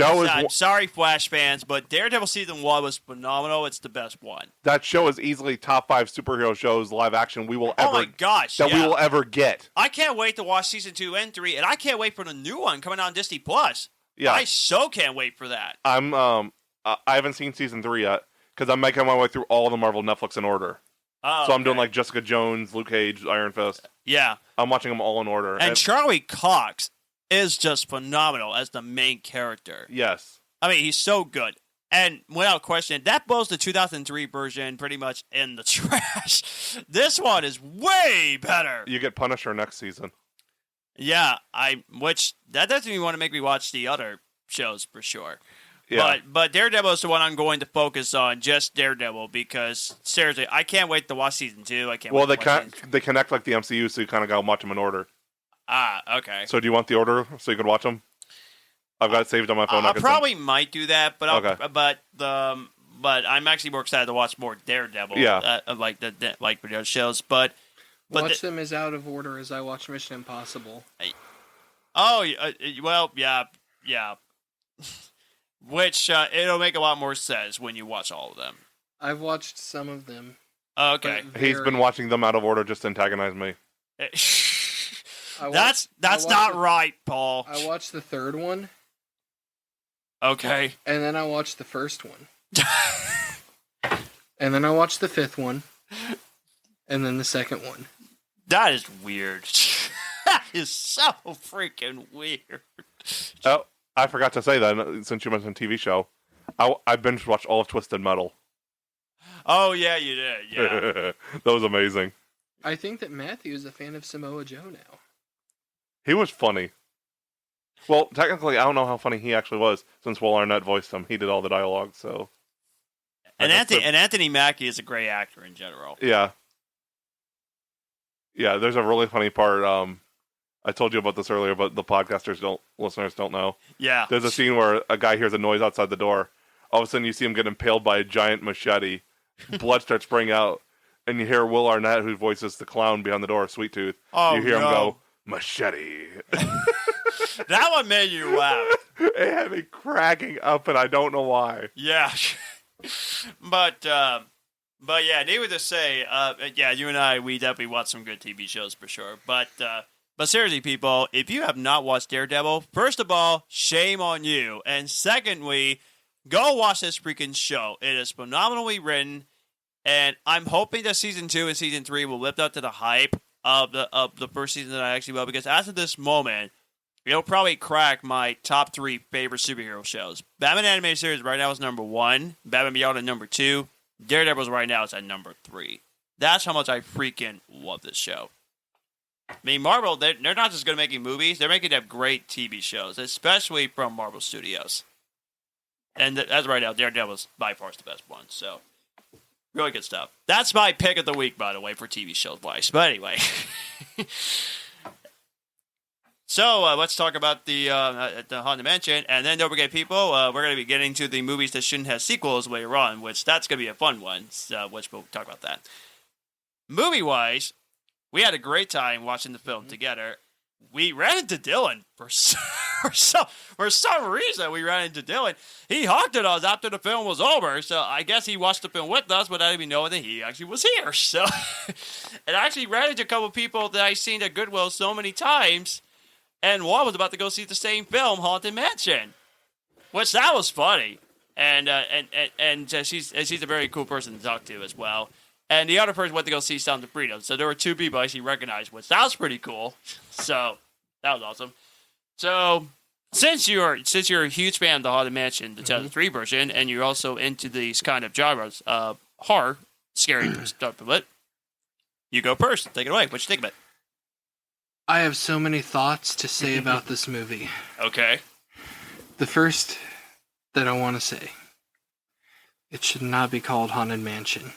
sorry, Flash fans, but Daredevil season 1 was phenomenal. It's the best one. That show is easily top 5 superhero shows live action we will ever. Oh my gosh! We will ever get. I can't wait to watch season 2 and 3, and I can't wait for the new one coming out on Disney Plus. Yeah, I so can't wait for that. I haven't seen season 3 yet because I'm making my way through all the Marvel Netflix in order. Oh, so I'm doing like Jessica Jones, Luke Cage, Iron Fist. Yeah. I'm watching them all in order. And Charlie Cox is just phenomenal as the main character. Yes. I mean, he's so good. And without question, that blows the 2003 version pretty much in the trash. This one is way better. You get Punisher next season. Yeah, which that doesn't even want to make me watch the other shows for sure. Yeah. But Daredevil is the one I'm going to focus on, just Daredevil, because seriously, I can't wait to watch season 2. I can't. Well, wait they connect like the MCU, so you kind of got to watch them in order. Ah, okay. So do you want the order so you can watch them? I've got it saved on my phone. I probably might do that, but but I'm actually more excited to watch more Daredevil. Yeah. Like the shows, but watch them as out of order as I watch Mission Impossible. Well, yeah. Which it'll make a lot more sense when you watch all of them. I've watched some of them. Okay. He's been watching them out of order just to antagonize me. That's not right, Paul. I watched the third one. Okay. And then I watched the first one. And then I watched the fifth one. And then the second one. That is weird. is so freaking weird. Oh, I forgot to say that since you mentioned TV show. I binge watched all of Twisted Metal. Oh, yeah, you did. Yeah. That was amazing. I think that Matthew is a fan of Samoa Joe now. He was funny. Well, technically, I don't know how funny he actually was since Will Arnett voiced him. He did all the dialogue, so. And Anthony Mackie is a great actor in general. Yeah. Yeah, there's a really funny part. I told you about this earlier, but the listeners don't know. Yeah. There's a scene where a guy hears a noise outside the door. All of a sudden, you see him get impaled by a giant machete. Blood starts spraying out, and you hear Will Arnett, who voices the clown behind the door, Sweet Tooth. Oh, you hear him go, machete. That one made you laugh. It had me cracking up, and I don't know why. Yeah. But yeah, needless to say, yeah, you and I, we definitely watch some good TV shows for sure. But seriously, people, if you have not watched Daredevil, first of all, shame on you. And secondly, go watch this freaking show. It is phenomenally written, and I'm hoping that season 2 and season 3 will live up to the hype of the first season that I actually will, because as of this moment, it'll probably crack my top 3 favorite superhero shows. Batman Animated Series right now is number 1. Batman Beyond at number 2. Daredevil's right now is at number 3. That's how much I freaking love this show. I mean, Marvel, they're not just going to making movies. They're making them great TV shows, especially from Marvel Studios. And as right now, Daredevil's by far the best one. So, really good stuff. That's my pick of the week, by the way, for TV shows-wise. But anyway. So, let's talk about the Haunted Mansion. And then don't forget, people, we're going to be getting to the movies that shouldn't have sequels later on, which that's going to be a fun one, which we'll talk about that. Movie-wise, we had a great time watching the film together. We ran into Dyllan for some reason. We ran into Dyllan. He honked at us after the film was over, so I guess he watched the film with us without even knowing that he actually was here. So, and I actually ran into a couple of people that I've seen at Goodwill so many times, and one was about to go see the same film, Haunted Mansion, which that was funny. And she's a very cool person to talk to as well. And the other person went to go see Sound of Freedom. So there were 2 people I actually recognized, which that was pretty cool. So that was awesome. So since you're a huge fan of the Haunted Mansion, the 2003 version, and you're also into these kind of genres, horror, scary stuff of it, you go first. Take it away. What you think of it? I have so many thoughts to say about this movie. Okay. The first that I want to say, it should not be called Haunted Mansion.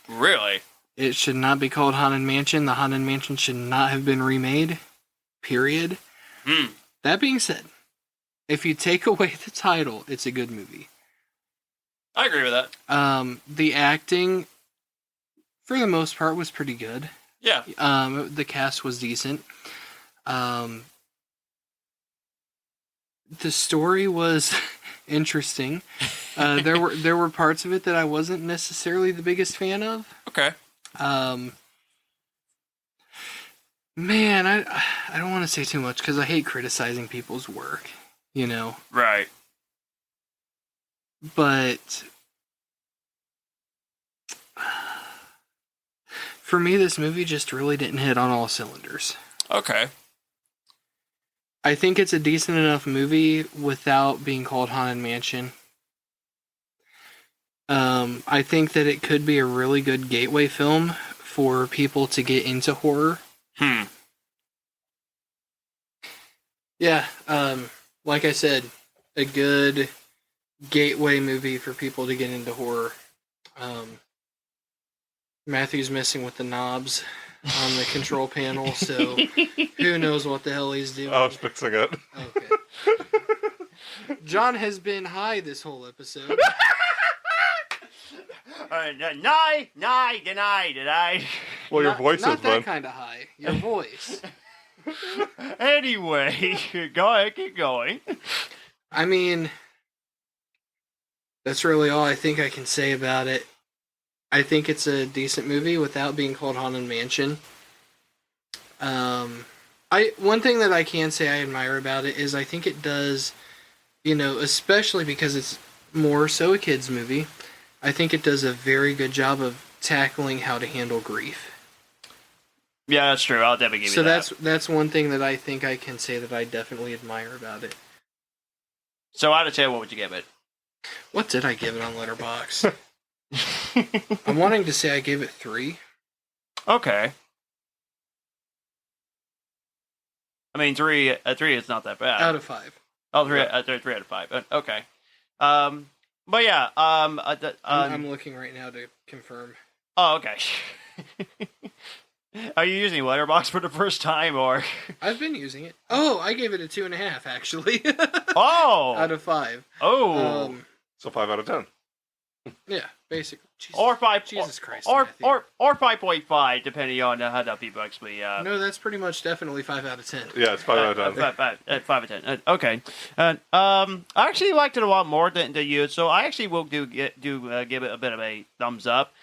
Really? It should not be called Haunted Mansion. The Haunted Mansion should not have been remade. Period. That being said, if you take away the title, it's a good movie. I agree with that. The acting, for the most part, was pretty good. Yeah. The cast was decent. The story was interesting. There were parts of it that I wasn't necessarily the biggest fan of. Okay. Man, I don't want to say too much because I hate criticizing people's work, you know. Right. But for me, this movie just really didn't hit on all cylinders. Okay. I think it's a decent enough movie without being called Haunted Mansion. I think that it could be a really good gateway film for people to get into horror. Yeah, like I said, a good gateway movie for people to get into horror. Matthew's messing with the knobs on the control panel, so who knows what the hell he's doing. I was fixing it. Okay. John has been high this whole episode. Deny. Well, your voice has not been. that kind of high. Your voice. Anyway, go ahead, keep going. I mean, that's really all I think I can say about it. I think it's a decent movie without being called Haunted Mansion. One thing that I can say I admire about it is I think it does, especially because it's more so a kids movie, I think it does a very good job of tackling how to handle grief. Yeah, that's true. I'll definitely give So you that. that's one thing that I think I can say that I definitely admire about it. So out of 10, what would you give it? What did I give it on Letterboxd? I'm wanting to say I gave it 3. Okay. I mean, 3 is not that bad. Out of 5. Oh, 3 out of 5. Okay. But yeah. I'm looking right now to confirm. Oh, okay. Are you using Letterboxd for the first time, or? I've been using it. Oh, I gave it a 2.5 actually. Oh. Out of 5. Oh. So 5 out of 10. Yeah, basically. Jesus, Or 5. Jesus Christ. Or Matthew. 5.5, depending on how the people actually. No, that's pretty much definitely 5 out of 10. Yeah, it's 5 out of 10. 5 out of 10. Okay. I actually liked it a lot more than you, so I actually will give it a bit of a thumbs up.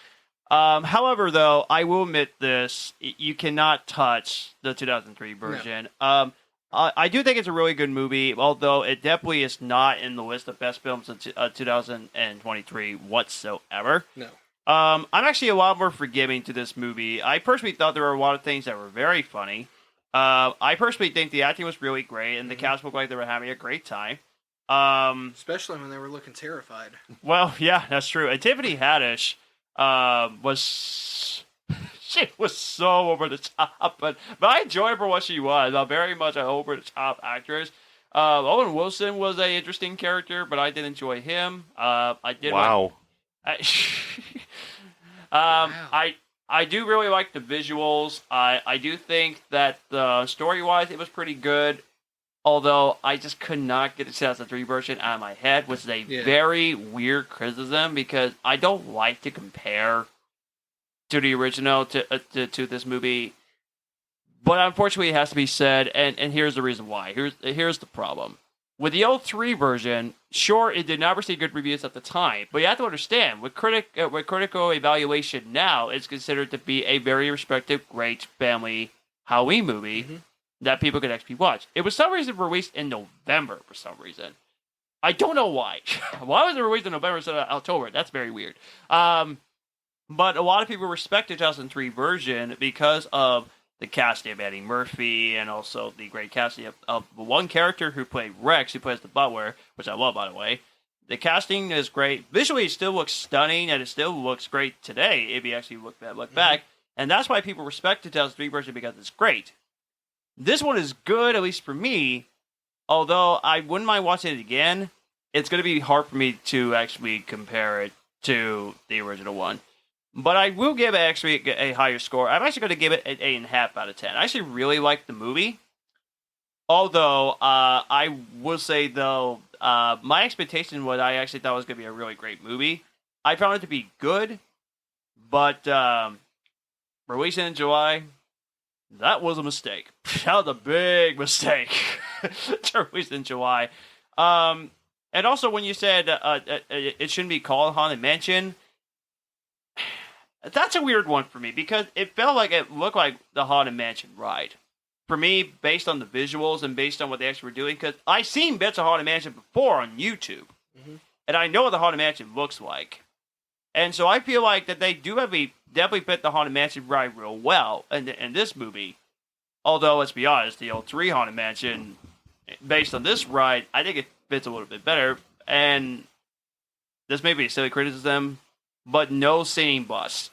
However, though, I will admit this: you cannot touch the 2003 version. No. I do think it's a really good movie, although it definitely is not in the list of best films of 2023 whatsoever. No. I'm actually a lot more forgiving to this movie. I personally thought there were a lot of things that were very funny. I personally think the acting was really great, and the cast looked like they were having a great time. Especially when they were looking terrified. Well, yeah, that's true. And Tiffany Haddish she was so over the top, but I enjoyed her for what she was. Very much an over the top actress. Owen Wilson was an interesting character, but I did enjoy him. I did. Wow. Wow. I do really like the visuals. I do think that story wise it was pretty good. Although I just could not get the 2003 version out of my head, which is a very weird criticism because I don't like to compare to the original to this movie. But unfortunately, it has to be said, and here's the reason why. Here's the problem. With the 03 version, sure, it did not receive good reviews at the time, but you have to understand, with critical evaluation now, it's considered to be a very respected, great family Halloween movie that people could actually watch. It was some reason released in November for some reason. I don't know why. Why was it released in November instead of October? That's very weird. But a lot of people respect the 2003 version because of the casting of Eddie Murphy and also the great casting of the one character who played Rex, who plays the butler, which I love, by the way. The casting is great. Visually, it still looks stunning, and it still looks great today if you actually look back. And that's why people respect the 2003 version, because it's great. This one is good, at least for me, although I wouldn't mind watching it again. It's going to be hard for me to actually compare it to the original one. But I will give it actually a higher score. I'm actually going to give it an 8.5 out of 10. I actually really like the movie. Although, I will say, though, my expectation was I actually thought it was going to be a really great movie. I found it to be good, but releasing in July, that was a mistake. That was a big mistake to release in July. And also, when you said it shouldn't be called Haunted Mansion, that's a weird one for me because it felt like it looked like the Haunted Mansion ride. For me, based on the visuals and based on what they actually were doing, because I've seen bits of Haunted Mansion before on YouTube, and I know what the Haunted Mansion looks like. And so I feel like that they do definitely fit the Haunted Mansion ride real well in this movie. Although, let's be honest, the old 3 Haunted Mansion, based on this ride, I think it fits a little bit better. And this may be a silly criticism, but no singing bus.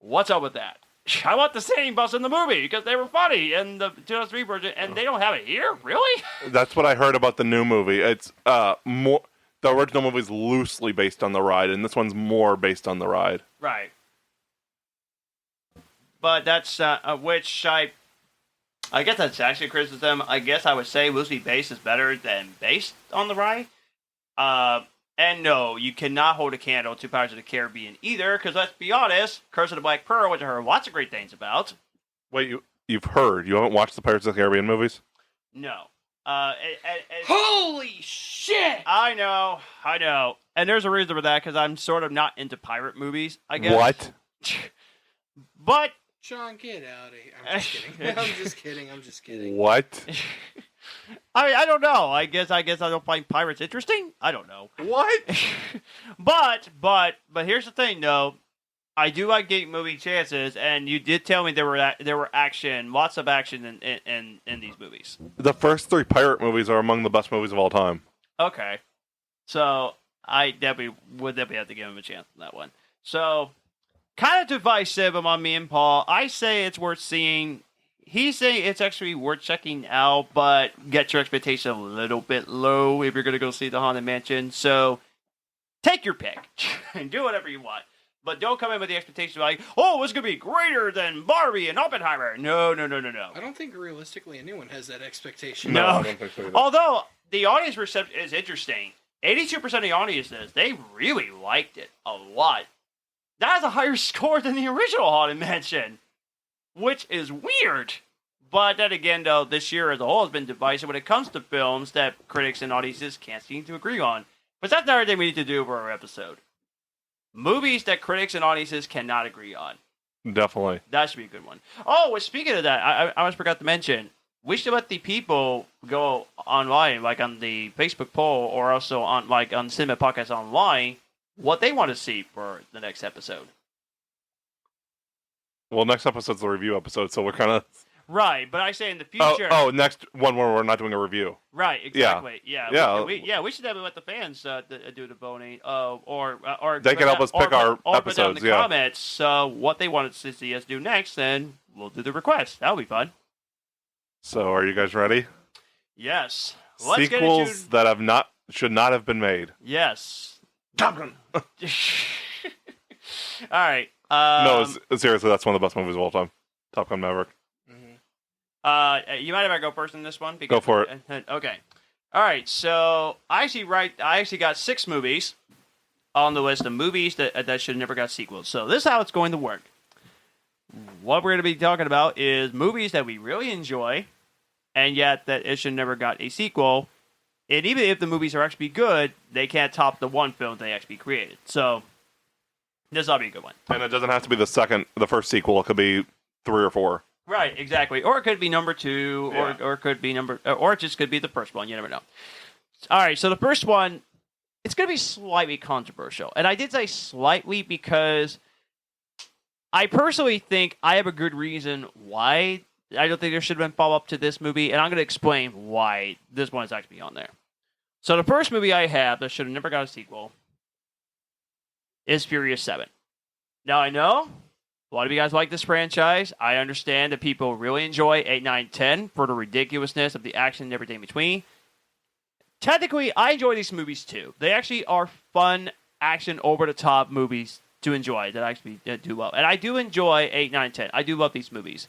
What's up with that? I want the singing bus in the movie because they were funny in the 2003 version, and they don't have it here? Really? That's what I heard about the new movie. It's more. The original movie is loosely based on the ride, and this one's more based on the ride. Right. But that's which I guess that's actually a criticism. I guess I would say loosely based is better than based on the ride. And no, you cannot hold a candle to Pirates of the Caribbean either, because let's be honest, Curse of the Black Pearl, which I heard lots of great things about. Wait, you've heard? You haven't watched the Pirates of the Caribbean movies? No. Holy shit! I know. And there's a reason for that, because I'm sort of not into pirate movies, I guess. What? But... Sean, get out of here. I'm just kidding. What? I mean, I don't know. I guess I don't find pirates interesting. I don't know. What? But here's the thing, though. I do like giving movie chances, and you did tell me there were action, lots of action in these movies. The first 3 pirate movies are among the best movies of all time. Okay, so I would definitely have to give him a chance on that one. So, kind of divisive among me and Paul. I say it's worth seeing. He's saying it's actually worth checking out, but get your expectation a little bit low if you're going to go see the Haunted Mansion. So, take your pick and do whatever you want. But don't come in with the expectation like, oh, it's going to be greater than Barbie and Oppenheimer. No. I don't think realistically anyone has that expectation. No. I don't think so either. Although, the audience reception is interesting. 82% of the audience says they really liked it a lot. That has a higher score than the original Haunted Mansion, which is weird. But then again, though, this year as a whole has been divisive when it comes to films that critics and audiences can't seem to agree on. But that's not everything we need to do for our episode. Movies that critics and audiences cannot agree on. Definitely. That should be a good one. Oh, well, speaking of that, I almost forgot to mention, we should let the people go online, like on the Facebook poll, or also on Cinema Podcast Online, what they want to see for the next episode. Well, next episode's the review episode, so we're kind of... Right, but I say in the future. Next one where we're not doing a review. Right, exactly. Yeah. Yeah. We should have let the fans do the voting, or They can help us pick our put down in episodes, the comments what they wanted to see us do next, and we'll do the request. That'll be fun. So, are you guys ready? Yes. Let's Sequels that should not have been made. Yes. Top Gun. All right. No, seriously, that's one of the best movies of all time. Top Gun Maverick. You mind if I go first in this one? Go for it. Okay. All right. So I actually got 6 movies on the list of movies that should never got sequels. So this is how it's going to work. What we're going to be talking about is movies that we really enjoy, and yet that it should never got a sequel. And even if the movies are actually good, they can't top the one film they actually created. So this will be a good one. And it doesn't have to be the first sequel. It could be 3 or 4. Right, exactly. Or it could be number 2, or it could be or it just could be the first one. You never know. All right, so the first one, it's going to be slightly controversial. And I did say slightly because I personally think I have a good reason why I don't think there should have been follow-up to this movie, and I'm going to explain why this one is actually on there. So the first movie I have that should have never got a sequel is Furious 7. Now, I know a lot of you guys like this franchise. I understand that people really enjoy 8, 9, 10 for the ridiculousness of the action and everything in between. Technically, I enjoy these movies too. They actually are fun, action, over-the-top movies to enjoy that I actually do well. And I do enjoy 8, 9, 10. I do love these movies.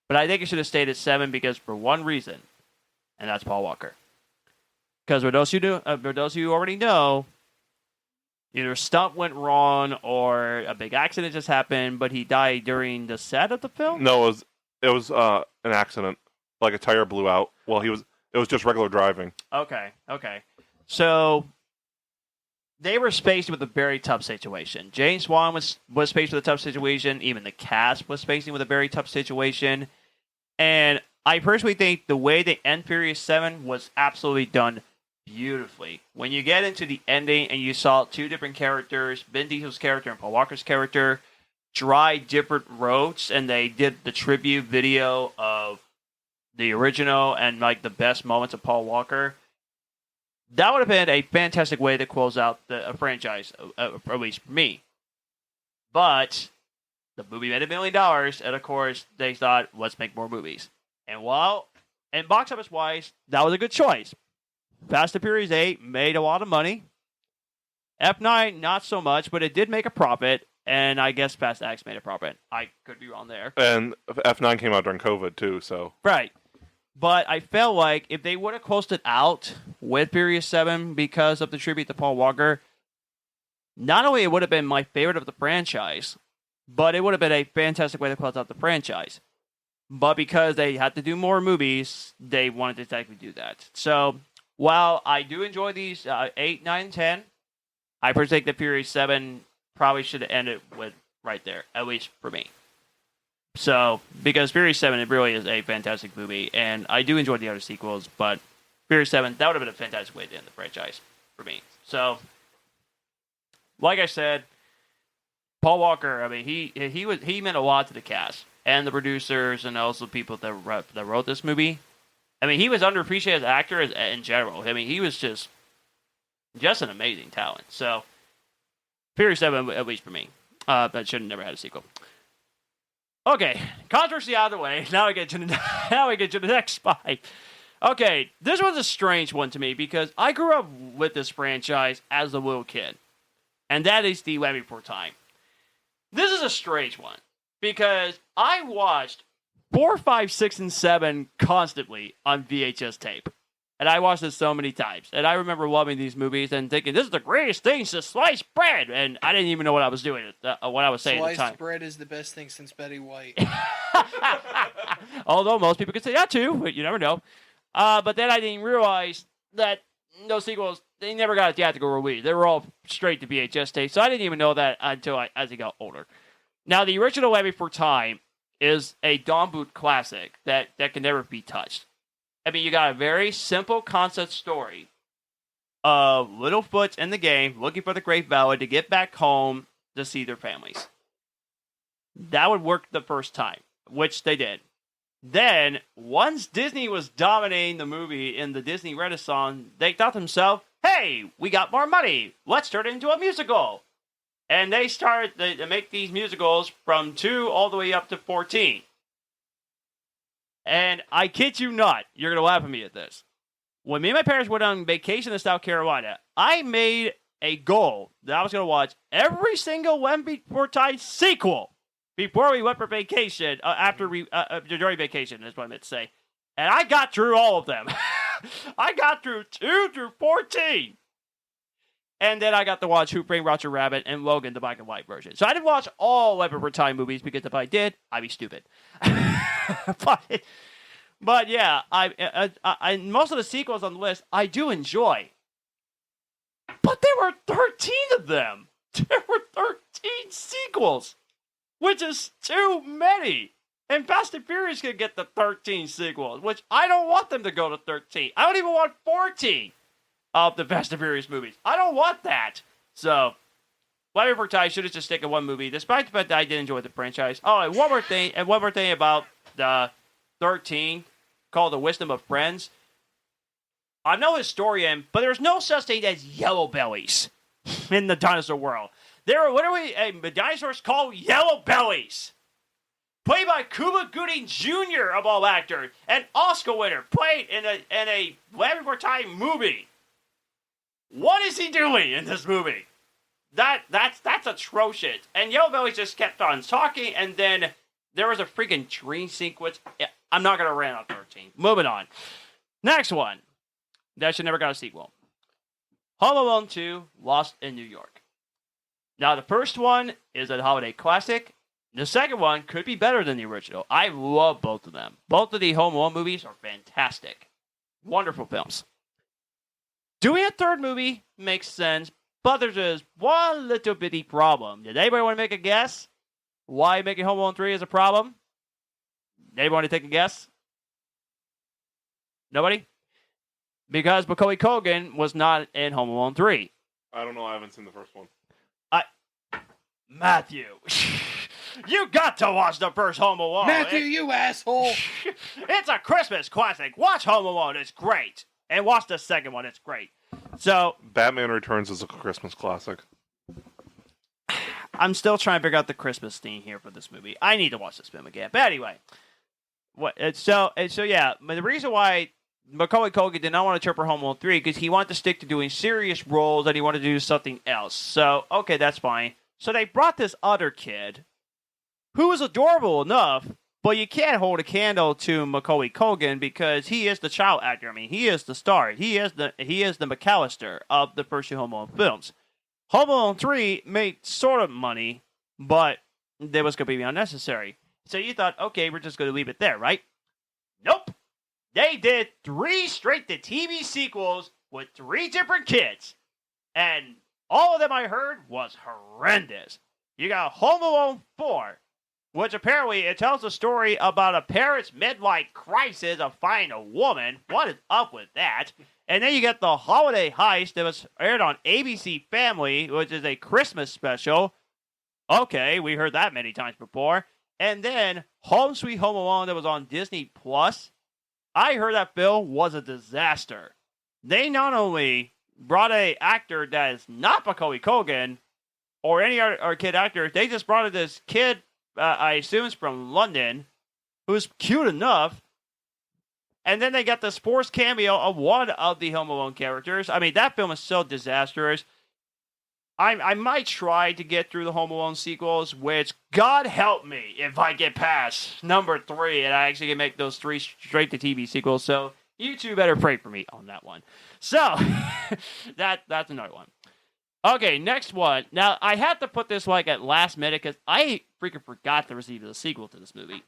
But I think it should have stayed at 7 because for one reason, and that's Paul Walker. Because for those of you who already know, either a stunt went wrong or a big accident just happened, but he died during the set of the film? No, it was an accident. Like a tire blew out. Well, it was just regular driving. Okay. So they were faced with a very tough situation. James Wan was faced with a tough situation. Even the cast was facing with a very tough situation. And I personally think the way they end Furious 7 was absolutely done beautifully. When you get into the ending and you saw 2 different characters, Vin Diesel's character and Paul Walker's character, try different roads, and they did the tribute video of the original and like the best moments of Paul Walker, that would have been a fantastic way to close out the franchise, at least for me. But the movie made $1 million, and of course, they thought, let's make more movies. And box office wise, that was a good choice. Fast and Furious 8 made a lot of money. F9, not so much, but it did make a profit, and I guess Fast X made a profit. I could be wrong there. And F9 came out during COVID, too, so... Right. But I felt like if they would have closed it out with Furious 7 because of the tribute to Paul Walker, not only it would have been my favorite of the franchise, but it would have been a fantastic way to close out the franchise. But because they had to do more movies, they wanted to exactly do that. So, while I do enjoy these 8, 9, 10, I personally think that Furious 7 probably should have ended with right there, at least for me. So, because Furious 7, it really is a fantastic movie, and I do enjoy the other sequels, but Furious 7, that would have been a fantastic way to end the franchise for me. So, like I said, Paul Walker, I mean, he meant a lot to the cast and the producers and also the people that wrote this movie. I mean, he was underappreciated as an actor in general. I mean, he was just an amazing talent. So, Furious 7, at least for me. That should have never had a sequel. Okay, controversy out of the way. Now we get to the next 5. Okay, this one's a strange one to me because I grew up with this franchise as a little kid, and that is the Land Before Time. This is a strange one because I watched 4, 5, 6, and 7 constantly on VHS tape. And I watched it so many times. And I remember loving these movies and thinking, this is the greatest thing since sliced bread. And I didn't even know what I was doing, what I was saying at the time. Sliced bread is the best thing since Betty White. Although most people could say that too, but you never know. But then I didn't realize that those sequels, they never got a theatrical release. They were all straight to VHS tape. So I didn't even know that until as I got older. Now, the original Land Before Time is a Dawn Boot classic that can never be touched. I mean, you got a very simple concept story of Littlefoots in the game looking for the Great Valley to get back home to see their families. That would work the first time, which they did. Then, once Disney was dominating the movie in the Disney Renaissance, they thought to themselves, hey, we got more money. Let's turn it into a musical. And they started to make these musicals from 2 all the way up to 14. And I kid you not, you're going to laugh at me at this. When me and my parents went on vacation to South Carolina, I made a goal that I was going to watch every single Land Before Time sequel before we went for vacation, during vacation, is what I meant to say. And I got through all of them. I got through 2 through 14. And then I got to watch Who Framed Roger Rabbit and Logan, the black and white version. So I didn't watch all Land Before Time movies because if I did, I'd be stupid. but yeah, I most of the sequels on the list I do enjoy. But there were 13 of them. There were 13 sequels, which is too many. And Fast and Furious could get the 13 sequels, which I don't want them to go to 13. I don't even want 14 of the Fast and Furious movies. I don't want that. So, Land Before Time should have just taken one movie, despite the fact that I did enjoy the franchise. Oh, and one more thing about the 13, called The Wisdom of Friends. I'm no historian, but there's no such thing as yellow bellies in the dinosaur world. There are literally dinosaurs called yellow bellies. Played by Cuba Gooding Jr. of all actors, an Oscar winner, played in a Land Before Time movie. What is he doing in this movie? That's atrocious. And Yellow Belly just kept on talking, and then there was a freaking dream sequence. Yeah, I'm not gonna rant on 13. Moving on. Next one. That should never got a sequel. Home Alone 2, Lost in New York. Now the first one is a holiday classic. The second one could be better than the original. I love both of them. Both of the Home Alone movies are fantastic. Wonderful films. Doing a third movie makes sense, but there's just one little bitty problem. Did anybody want to make a guess why making Home Alone 3 is a problem? Anybody want to take a guess? Nobody? Because Macaulay Culkin was not in Home Alone 3. I don't know. I haven't seen the first one. Matthew, you got to watch the first Home Alone. Matthew, you asshole. It's a Christmas classic. Watch Home Alone. It's great. And watch the second one. It's great. So, Batman Returns is a Christmas classic. I'm still trying to figure out the Christmas theme here for this movie. I need to watch this film again. But anyway, so yeah, but the reason why Macaulay Culkin did not want to trip for Home Alone 3 because he wanted to stick to doing serious roles and he wanted to do something else. So, okay, that's fine. So they brought this other kid who was adorable enough, but you can't hold a candle to Macaulay Culkin because he is the child actor. I mean, he is the star. He is the McAllister of the first two Home Alone films. Home Alone 3 made sort of money, but it was completely unnecessary. So you thought, okay, we're just going to leave it there, right? Nope. They did 3 straight-to-TV sequels with 3 different kids. And all of them I heard was horrendous. You got Home Alone 4, which apparently it tells a story about a parent's midlife crisis of finding a woman. What is up with that? And then you get the Holiday Heist that was aired on ABC Family, which is a Christmas special. Okay, we heard that many times before. And then Home Sweet Home Alone that was on Disney Plus. I heard that film was a disaster. They not only brought a actor that is not Macaulay Culkin or any other kid actor, they just brought this kid, I assume it's from London, who's cute enough. And then they got this forced cameo of one of the Home Alone characters. I mean, that film is so disastrous. I might try to get through the Home Alone sequels, which, God help me if I get past number 3 and I actually can make those 3 straight-to-TV sequels. So you two better pray for me on that one. So that's another one. Okay, next one. Now, I had to put this at last minute because I freaking forgot there was even a sequel to this movie.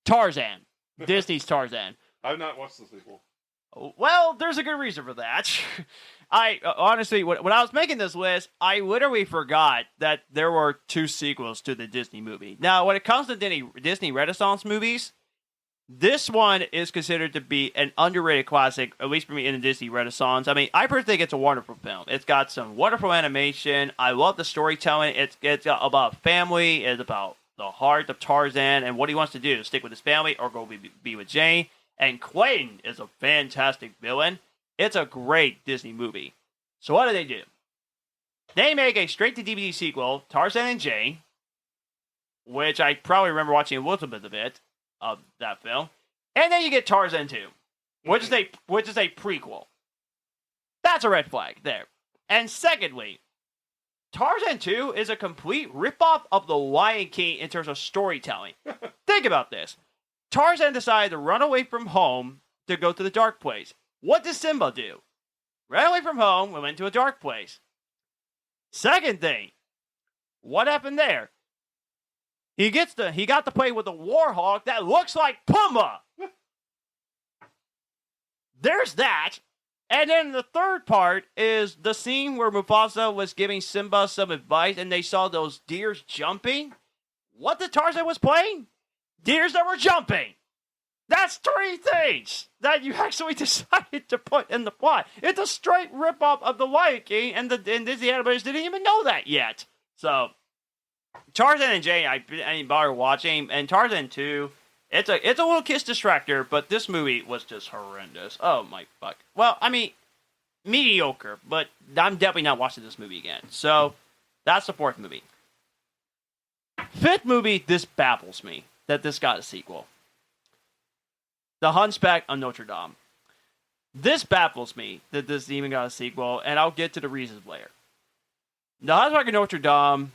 Tarzan. Disney's Tarzan. I've not watched the sequel. Well, there's a good reason for that. I honestly, when I was making this list, I literally forgot that there were 2 sequels to the Disney movie. Now, when it comes to Disney Renaissance movies, this one is considered to be an underrated classic, at least for me in the Disney Renaissance. I mean, I personally think it's a wonderful film. It's got some wonderful animation. I love the storytelling. It's about family. It's about the heart of Tarzan and what he wants to do, stick with his family or go be with Jane. And Clayton is a fantastic villain. It's a great Disney movie. So what do? They make a straight-to-DVD sequel, Tarzan and Jane, which I probably remember watching a little bit of that film. And then you get Tarzan 2, which is a prequel. That's a red flag there. And secondly, Tarzan 2 is a complete ripoff of The Lion King in terms of storytelling. Think about this. Tarzan decided to run away from home to go to the dark place. What does Simba do? Ran away from home and went to a dark place. Second thing, what happened there? He got to play with a warhawk that looks like Pumbaa. There's that. And then the third part is the scene where Mufasa was giving Simba some advice and they saw those deers jumping. What the Tarzan was playing? Deers that were jumping. That's 3 things that you actually decided to put in the plot. It's a straight ripoff of The Lion King, and Disney animators didn't even know that yet. So, Tarzan and Jane, I didn't bother watching, and Tarzan 2, it's a little kiss distractor, but this movie was just horrendous. Oh my fuck. Well, I mean, mediocre, but I'm definitely not watching this movie again. So, that's the 4th movie. 5th movie, this baffles me that this got a sequel. The Hunchback of Notre Dame. This baffles me that this even got a sequel, and I'll get to the reasons later. The Hunchback of Notre Dame,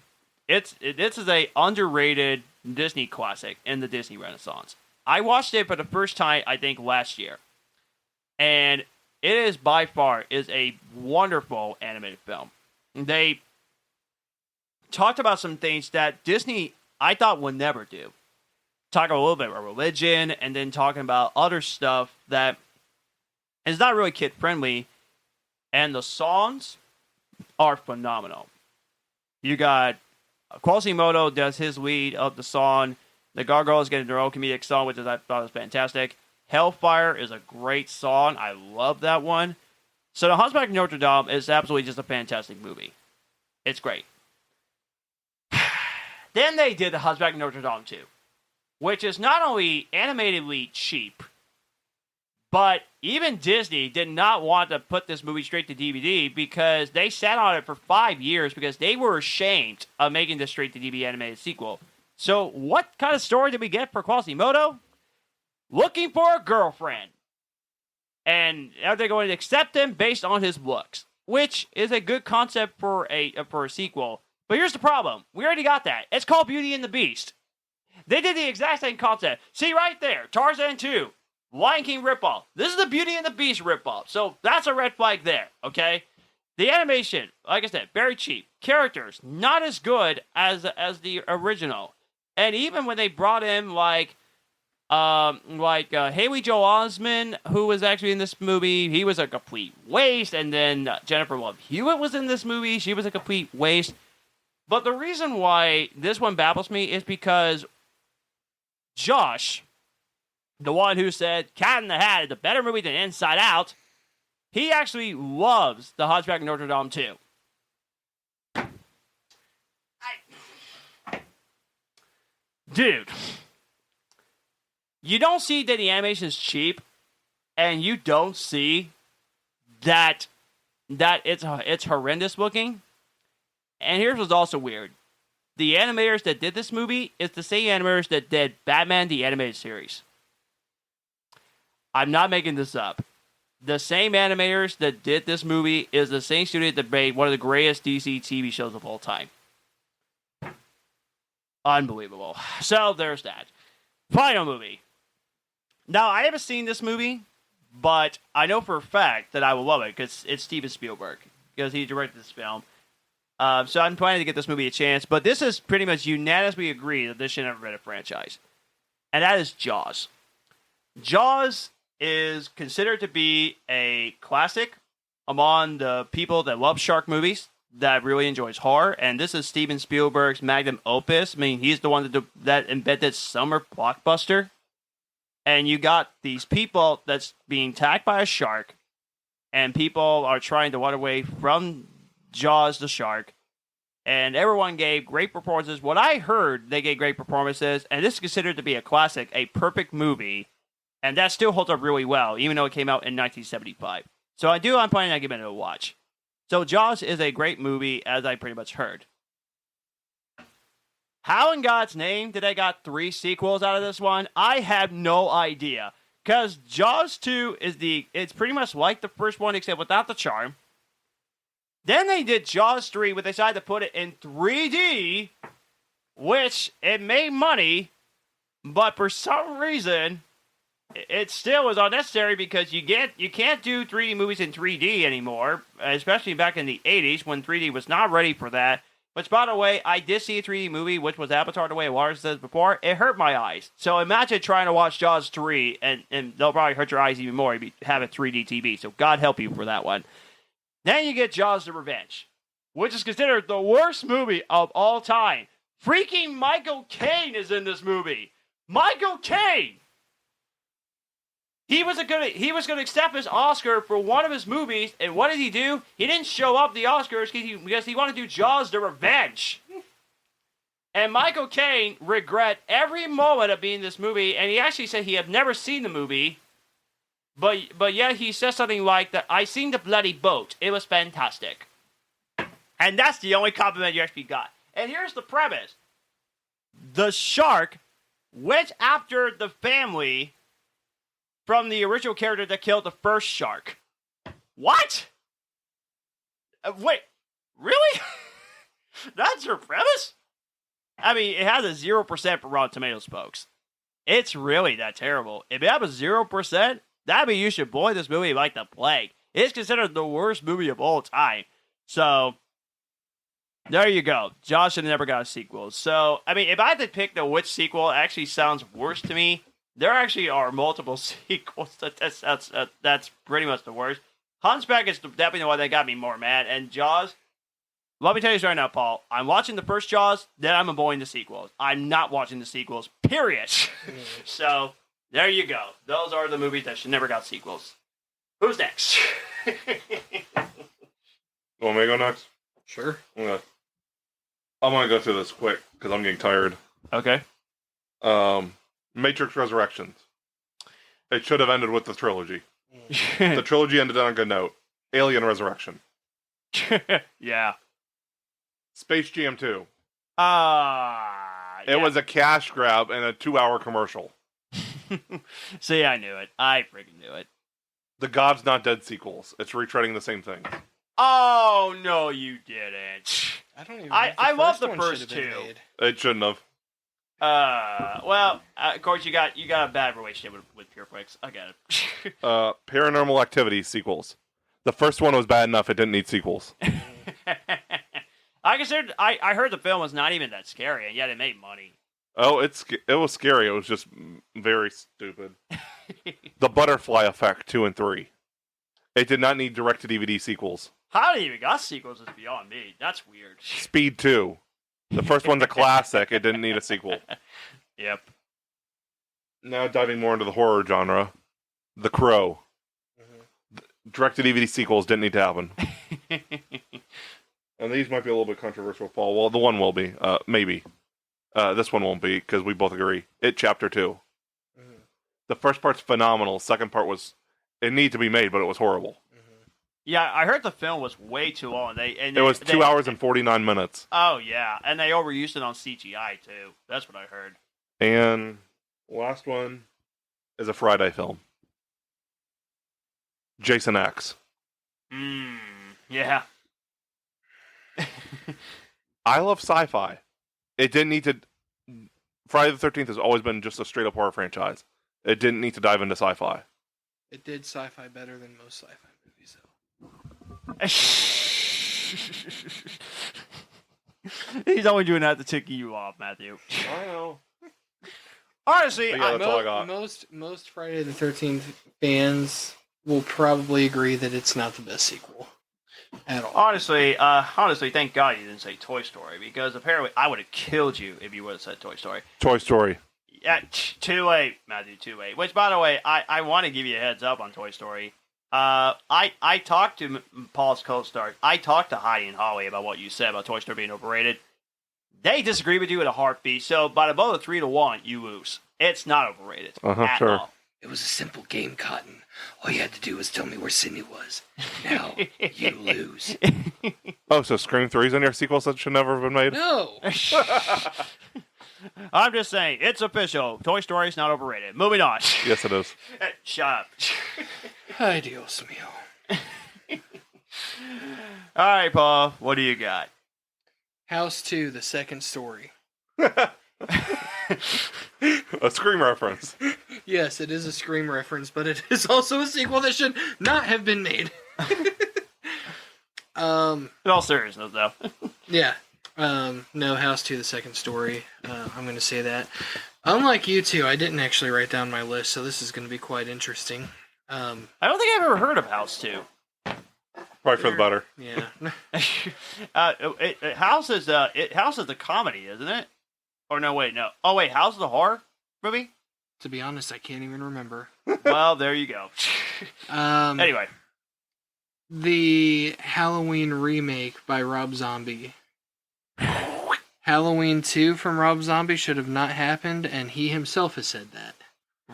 this is a underrated Disney classic in the Disney Renaissance. I watched it for the first time, I think, last year. And it is by far a wonderful animated film. They talked about some things that Disney, I thought, would never do. Talking a little bit about religion, and then talking about other stuff that is not really kid-friendly. And the songs are phenomenal. You got Quasimodo does his lead of the song. The Gargoyles get their own comedic song, which I thought was fantastic. Hellfire is a great song. I love that one. So The Hunchback of Notre Dame is absolutely just a fantastic movie. It's great. Then they did The Hunchback of Notre Dame 2. Which is not only animatedly cheap, but even Disney did not want to put this movie straight to DVD because they sat on it for 5 years because they were ashamed of making this straight to DVD animated sequel. So what kind of story did we get for Quasimodo? Looking for a girlfriend. And are they going to accept him based on his looks? Which is a good concept for a sequel. But here's the problem. We already got that. It's called Beauty and the Beast. They did the exact same concept. See right there, Tarzan 2, Lion King ripoff. This is the Beauty and the Beast ripoff. So that's a red flag there, okay? The animation, like I said, very cheap. Characters, not as good as the original. And even when they brought in Haley Joel Osment, who was actually in this movie, he was a complete waste. And then Jennifer Love Hewitt was in this movie. She was a complete waste. But the reason why this one baffles me is because Josh, the one who said Cat in the Hat is a better movie than Inside Out, he actually loves The Hunchback of Notre Dame 2. dude, you don't see that the animation is cheap, and you don't see that it's horrendous looking. And here's what's also weird. The animators that did this movie is the same animators that did Batman the Animated Series. I'm not making this up. The same animators that did this movie is the same studio that made one of the greatest DC TV shows of all time. Unbelievable. So there's that. Final movie. Now, I haven't seen this movie, but I know for a fact that I will love it because it's Steven Spielberg, because he directed this film. So I'm planning to get this movie a chance, but this is pretty much unanimously agreed that this should never been a franchise. And that is Jaws. Jaws is considered to be a classic among the people that love shark movies, that really enjoys horror, and this is Steven Spielberg's magnum opus. I mean, he's the one that invented summer blockbuster. And you got these people that's being attacked by a shark, and people are trying to run away from Jaws the shark, and everyone gave great performances. What I heard, they gave great performances, and this is considered to be a classic, a perfect movie, and that still holds up really well, even though it came out in 1975. So I'm planning on giving it a watch. So Jaws is a great movie, as I pretty much heard. How in God's name did I got 3 sequels out of this one? I have no idea. Because Jaws 2 it's pretty much like the first one, except without the charm. Then they did Jaws 3, but they decided to put it in 3D, which it made money, but for some reason, it still was unnecessary because you can't do 3D movies in 3D anymore, especially back in the 80s when 3D was not ready for that. Which, by the way, I did see a 3D movie, which was Avatar the Way of Water says before. It hurt my eyes. So imagine trying to watch Jaws 3, and they'll probably hurt your eyes even more if you have a 3D TV. So God help you for that one. Then you get Jaws the Revenge, which is considered the worst movie of all time. Freaking Michael Caine is in this movie. Michael Caine! He was going to accept his Oscar for one of his movies, and what did he do? He didn't show up the Oscars because he wanted to do Jaws the Revenge. And Michael Caine regret every moment of being in this movie, and he actually said he had never seen the movie, but yet he says something like that, I seen the bloody boat. It was fantastic. And that's the only compliment you actually got. And here's the premise. The shark went after the family from the original character that killed the first shark. What? Wait, really? That's your premise? I mean, it has a 0% for Rotten Tomatoes, folks. It's really that terrible. If it has a 0%, that means you should avoid this movie like the plague. It's considered the worst movie of all time. So, there you go. Josh should have never got a sequel. So, I mean, if I had to pick which sequel actually sounds worse to me, there actually are multiple sequels. That's pretty much the worst. Hunchback is definitely the one that got me more mad. And Jaws, let me tell you this right now, Paul. I'm watching the first Jaws, then I'm avoiding the sequels. I'm not watching the sequels, period. So, there you go. Those are the movies that should never got sequels. Who's next? Want me to go next? Sure. Okay. I'm going to go through this quick, because I'm getting tired. Okay. Matrix Resurrections. It should have ended with the trilogy. The trilogy ended on a good note. Alien Resurrection. Yeah. Space Jam 2. It was a cash grab and a 2-hour commercial. See, I knew it. I freaking knew it. The God's Not Dead sequels. It's retreading the same thing. Oh, no, you didn't. I don't even. I love the first two. It shouldn't have. Well, of course, you got a bad relationship with Pureflix. I get it. Paranormal Activity sequels. The first one was bad enough; it didn't need sequels. I heard the film was not even that scary, and yet it made money. Oh, it was scary. It was just very stupid. The Butterfly Effect 2 and 3. It did not need direct-to-DVD sequels. How they even got sequels is beyond me. That's weird. Speed 2. The first one's a classic. It didn't need a sequel. Yep. Now diving more into the horror genre. The Crow. Mm-hmm. Direct-to-DVD sequels didn't need to happen. And these might be a little bit controversial, Paul. Well, the one will be. Maybe. This one won't be, because we both agree. It Chapter 2. Mhm. The first part's phenomenal. Second part was... It needed to be made, but it was horrible. Yeah, I heard the film was way too long. It was 2 hours and 49 minutes. Oh, yeah. And they overused it on CGI, too. That's what I heard. And last one is a Friday film. Jason X. Yeah. I love sci-fi. It didn't need to... Friday the 13th has always been just a straight-up horror franchise. It didn't need to dive into sci-fi. It did sci-fi better than most sci-fi movies, though. He's only doing that to tick you off, Matthew. I know. Honestly, But yeah, that's all I got. Most Friday the 13th fans will probably agree that it's not the best sequel at all. honestly, thank God you didn't say Toy Story, because apparently I would have killed you if you would have said Toy Story. Toy Story. Yeah, too late, Matthew, too late. Which, by the way, I want to give you a heads up on Toy Story. I talked to Paul's co-star. I talked to Heidi and Holly about what you said about Toy Story being overrated. They disagree with you at a heartbeat, so by the vote of 3-1, you lose. It's not overrated at Sure. all. It was a simple game, Cotton. All you had to do was tell me where Sydney was. Now, you lose. Oh, so Scream 3's in your sequels that should never have been made? No! I'm just saying, it's official. Toy Story's not overrated. Moving on. Yes, it is. Shut up. Ay, Dios mío. All right, Paul, what do you got? House 2, the second story. A Scream reference. Yes, it is a Scream reference, but it is also a sequel that should not have been made. In all seriousness, though. Yeah. No, House 2, the second story. I'm going to say that. Unlike you two, I didn't actually write down my list, so this is going to be quite interesting. I don't think I've ever heard of House 2. Probably for the better. Yeah. House is a comedy, isn't it? Or no, wait, no. Oh, wait, House is a horror movie? To be honest, I can't even remember. Well, there you go. Anyway. The Halloween remake by Rob Zombie. Halloween 2 from Rob Zombie should have not happened, and he himself has said that.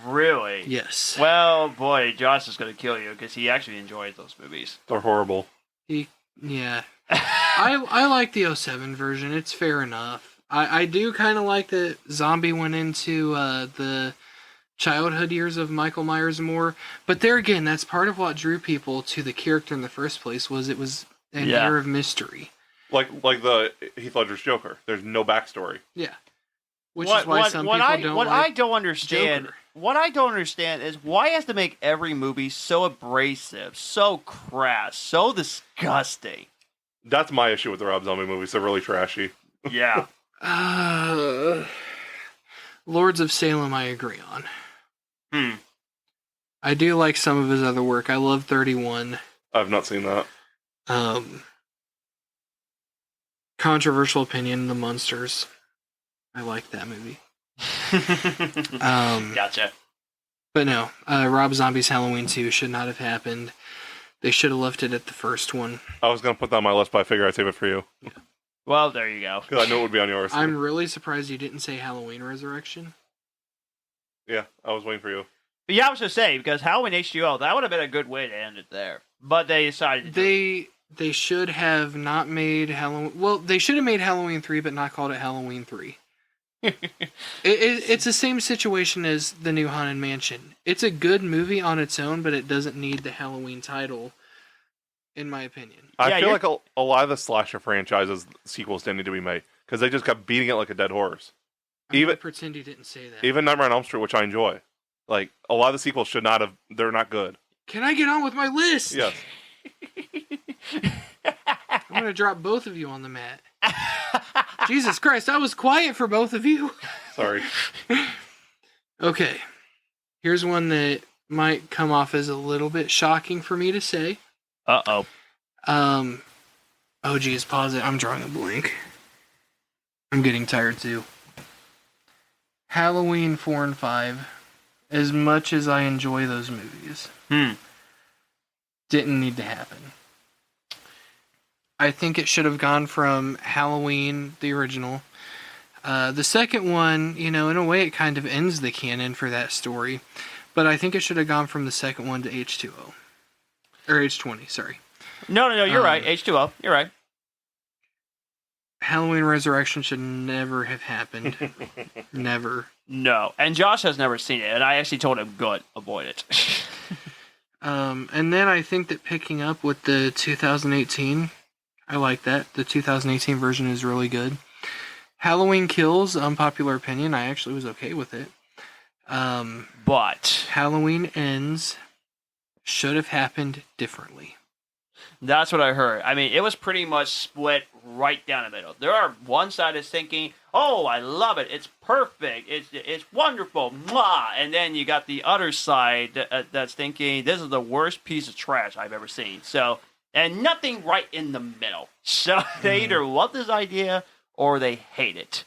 Really? Yes. Well, boy, Josh is going to kill you because he actually enjoys those movies. They're horrible. Yeah. I like the 07 version. It's fair enough. I do kind of like that Zombie went into the childhood years of Michael Myers more. But there again, that's part of what drew people to the character in the first place, was it was an air of mystery. Like the Heath Ledger's Joker. There's no backstory. Yeah. Which is why some people don't like I don't understand. Joker. What I don't understand is why has to make every movie so abrasive, so crass, so disgusting. That's my issue with the Rob Zombie movies. They're really trashy. Yeah. Lords of Salem, I agree on. Hmm. I do like some of his other work. I love 31. I've not seen that. Controversial opinion, The Munsters. I like that movie. Gotcha. But no, Rob Zombie's Halloween 2 should not have happened. They should have left it at the first one. I was going to put that on my list, but I figure I'd save it for you. Well, there you go. Because I knew it would be on yours. I'm really surprised you didn't say Halloween Resurrection. Yeah, I was waiting for you. But yeah, I was going to say, because Halloween H2O, that would have been a good way to end it there. But they decided to They should have not made Halloween... Well, they should have made Halloween 3, but not called it Halloween 3. It's the same situation as the new Haunted Mansion. It's a good movie on its own, but it doesn't need the Halloween title, in my opinion. I feel like a lot of the slasher franchises sequels didn't need to be made because they just kept beating it like a dead horse. Even pretend you didn't say that. Even Nightmare on Elm Street, which I enjoy, like a lot of the sequels should not have. They're not good. Can I get on with my list? Yes. I'm gonna drop both of you on the mat. Jesus Christ, I was quiet for both of you. Sorry. Okay. Here's one that might come off as a little bit shocking for me to say. Uh-oh. Oh geez, pause it. I'm drawing a blank. I'm getting tired too. Halloween 4 and 5. As much as I enjoy those movies, didn't need to happen. I think it should have gone from Halloween, the original, The second one, in a way, it kind of ends the canon for that story, but I think it should have gone from the second one to H2O. Or H20, sorry. No, you're right. H2O, you're right. Halloween Resurrection should never have happened. Never. No, and Josh has never seen it, and I actually told him, good, avoid it. And then I think that picking up with the 2018, I like that. The 2018 version is really good. Halloween Kills, unpopular opinion, I actually was okay with it. But Halloween Ends should have happened differently. that's what I heard. I mean, it was pretty much split right down the middle. There are one side is thinking, oh, I love it. It's perfect. It's wonderful. Mwah! And then you got the other side that's thinking, this is the worst piece of trash I've ever seen. So, and nothing right in the middle. So they either love this idea or they hate it.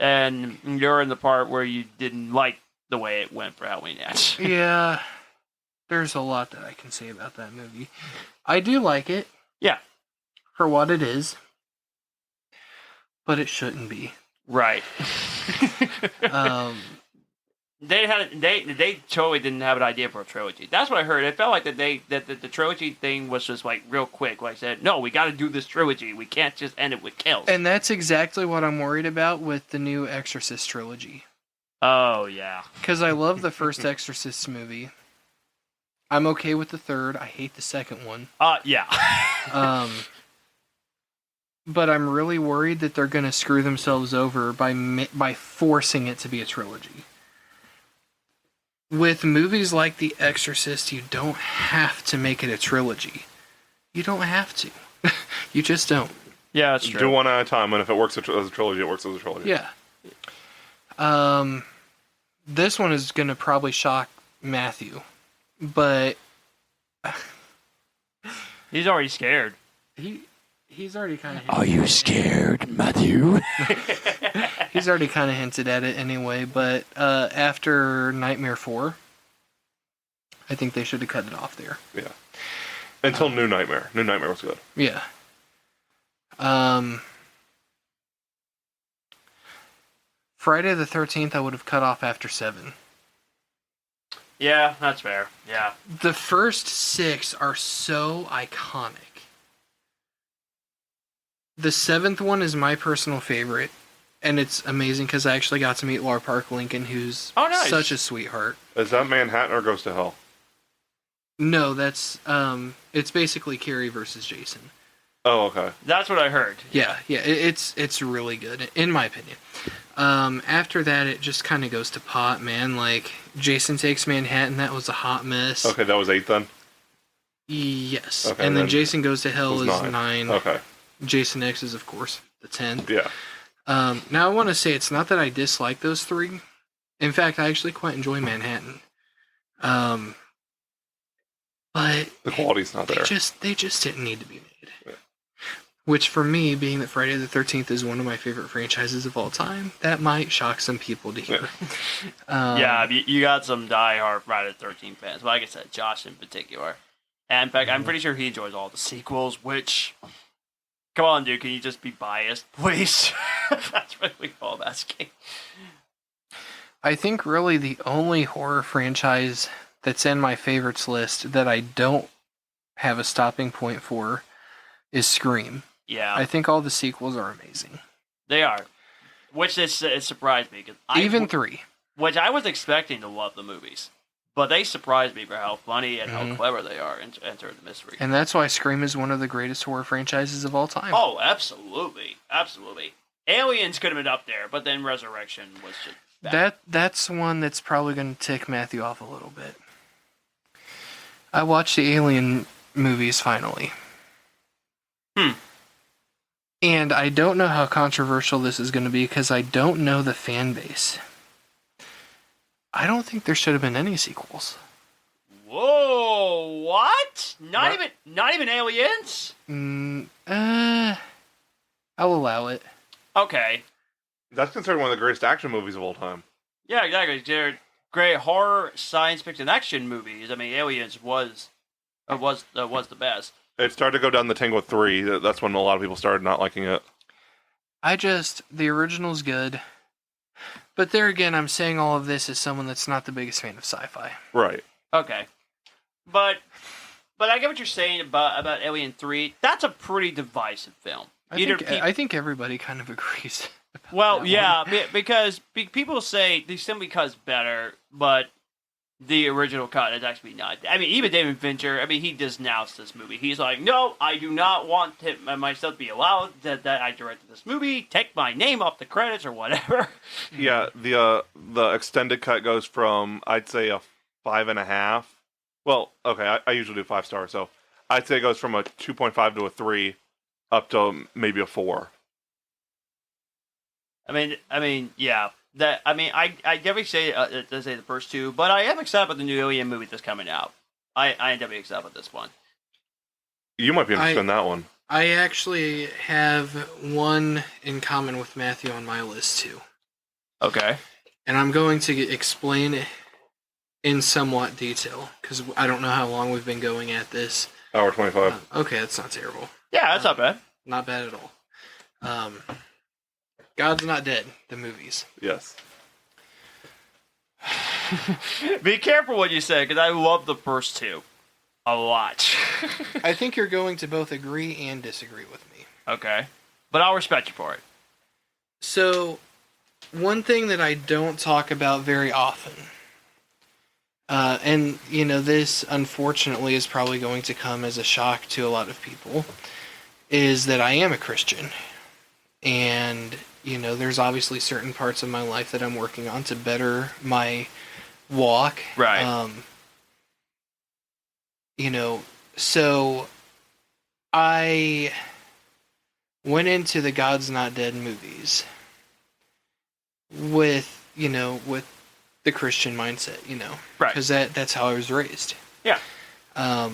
And you're in the part where you didn't like the way it went for Halloween Ends. Yeah, there's a lot that I can say about that movie. I do like it. Yeah. For what it is. But it shouldn't be. Right. They totally didn't have an idea for a trilogy. That's what I heard. It felt like that the trilogy thing was just like real quick. Like I said, no, we got to do this trilogy. We can't just end it with kills. And that's exactly what I'm worried about with the new Exorcist trilogy. Oh yeah. Because I love the first Exorcist movie. I'm okay with the third. I hate the second one. Yeah. But I'm really worried that they're going to screw themselves over by forcing it to be a trilogy. With movies like The Exorcist, you don't have to make it a trilogy. You don't have to. You just don't. Yeah, that's true. Do one at a time, and if it works as a trilogy, it works as a trilogy. Yeah. This one is going to probably shock Matthew, but he's already scared. He's already kind of. Are you scared, Matthew? He's already kind of hinted at it anyway, but after Nightmare 4, I think they should have cut it off there. Yeah. Until New Nightmare. New Nightmare was good. Yeah. Friday the 13th, I would have cut off after 7. Yeah, that's fair. Yeah. The first 6 are so iconic. The 7th one is my personal favorite, and it's amazing because I actually got to meet Laura Park Lincoln, who's such a sweetheart. Is that Manhattan or Goes to Hell? No, that's it's basically Carrie versus Jason. Oh, okay. That's what I heard. Yeah, it's really good in my opinion. After that, it just kind of goes to pot, man. Like Jason Takes Manhattan, that was a hot mess. Okay, that was 8 then. Yes, okay, and then Jason Goes to Hell is 9. Okay. Jason X is, of course, the 10th. Yeah. Now, I want to say it's not that I dislike those 3. In fact, I actually quite enjoy Manhattan. But the quality's not there. They just didn't need to be made. Yeah. Which, for me, being that Friday the 13th is one of my favorite franchises of all time, that might shock some people to hear. Yeah, you got some die-hard Friday the 13th fans. Like I said, Josh in particular. And in fact, I'm pretty sure he enjoys all the sequels, which... Come on, dude, can you just be biased, please? That's really all I'm asking. I think really the only horror franchise that's in my favorites list that I don't have a stopping point for is Scream. Yeah. I think all the sequels are amazing. They are. Which it surprised me. Even 3. Which I was expecting to love the movies. But they surprised me for how funny and how clever they are in Enter the Mystery. And that's why Scream is one of the greatest horror franchises of all time. Oh, absolutely. Absolutely. Aliens could have been up there, but then Resurrection was just bad. That's one that's probably going to tick Matthew off a little bit. I watched the Alien movies finally. And I don't know how controversial this is going to be because I don't know the fan base. I don't think there should have been any sequels. Whoa! What? Not even Aliens? I'll allow it. Okay. That's considered one of the greatest action movies of all time. Yeah, exactly. They're great horror, science fiction, action movies. I mean, Aliens was the best. It started to go down the tank with 3. That's when a lot of people started not liking it. The original's good. But there again, I'm saying all of this as someone that's not the biggest fan of sci-fi. Right. Okay. But I get what you're saying about Alien 3. That's a pretty divisive film. I think everybody kind of agrees. Well, yeah, because people say the simply cut's better, but the original cut is actually not. I mean, even David Fincher, he denounced this movie. He's like, no, I do not want myself to be allowed that I directed this movie. Take my name off the credits or whatever. Yeah, the extended cut goes from, I'd say, a 5.5. Well, okay, I usually do 5 stars, so I'd say it goes from a 2.5 to a 3 up to maybe a 4. Yeah. I definitely say the first two, but I am excited about the new Alien movie that's coming out. I am definitely excited about this one. You might be interested in that one. I actually have one in common with Matthew on my list too. Okay. And I'm going to explain it in somewhat detail because I don't know how long we've been going at this. Hour 25. Okay, that's not terrible. Yeah, that's not bad. Not bad at all. God's Not Dead, the movies. Yes. Be careful what you say, because I love the first two a lot. I think you're going to both agree and disagree with me. Okay. But I'll respect you for it. So, one thing that I don't talk about very often, and, this unfortunately is probably going to come as a shock to a lot of people, is that I am a Christian. And, there's obviously certain parts of my life that I'm working on to better my walk. Right. So I went into the God's Not Dead movies with the Christian mindset, Right. Because that's how I was raised. Yeah. The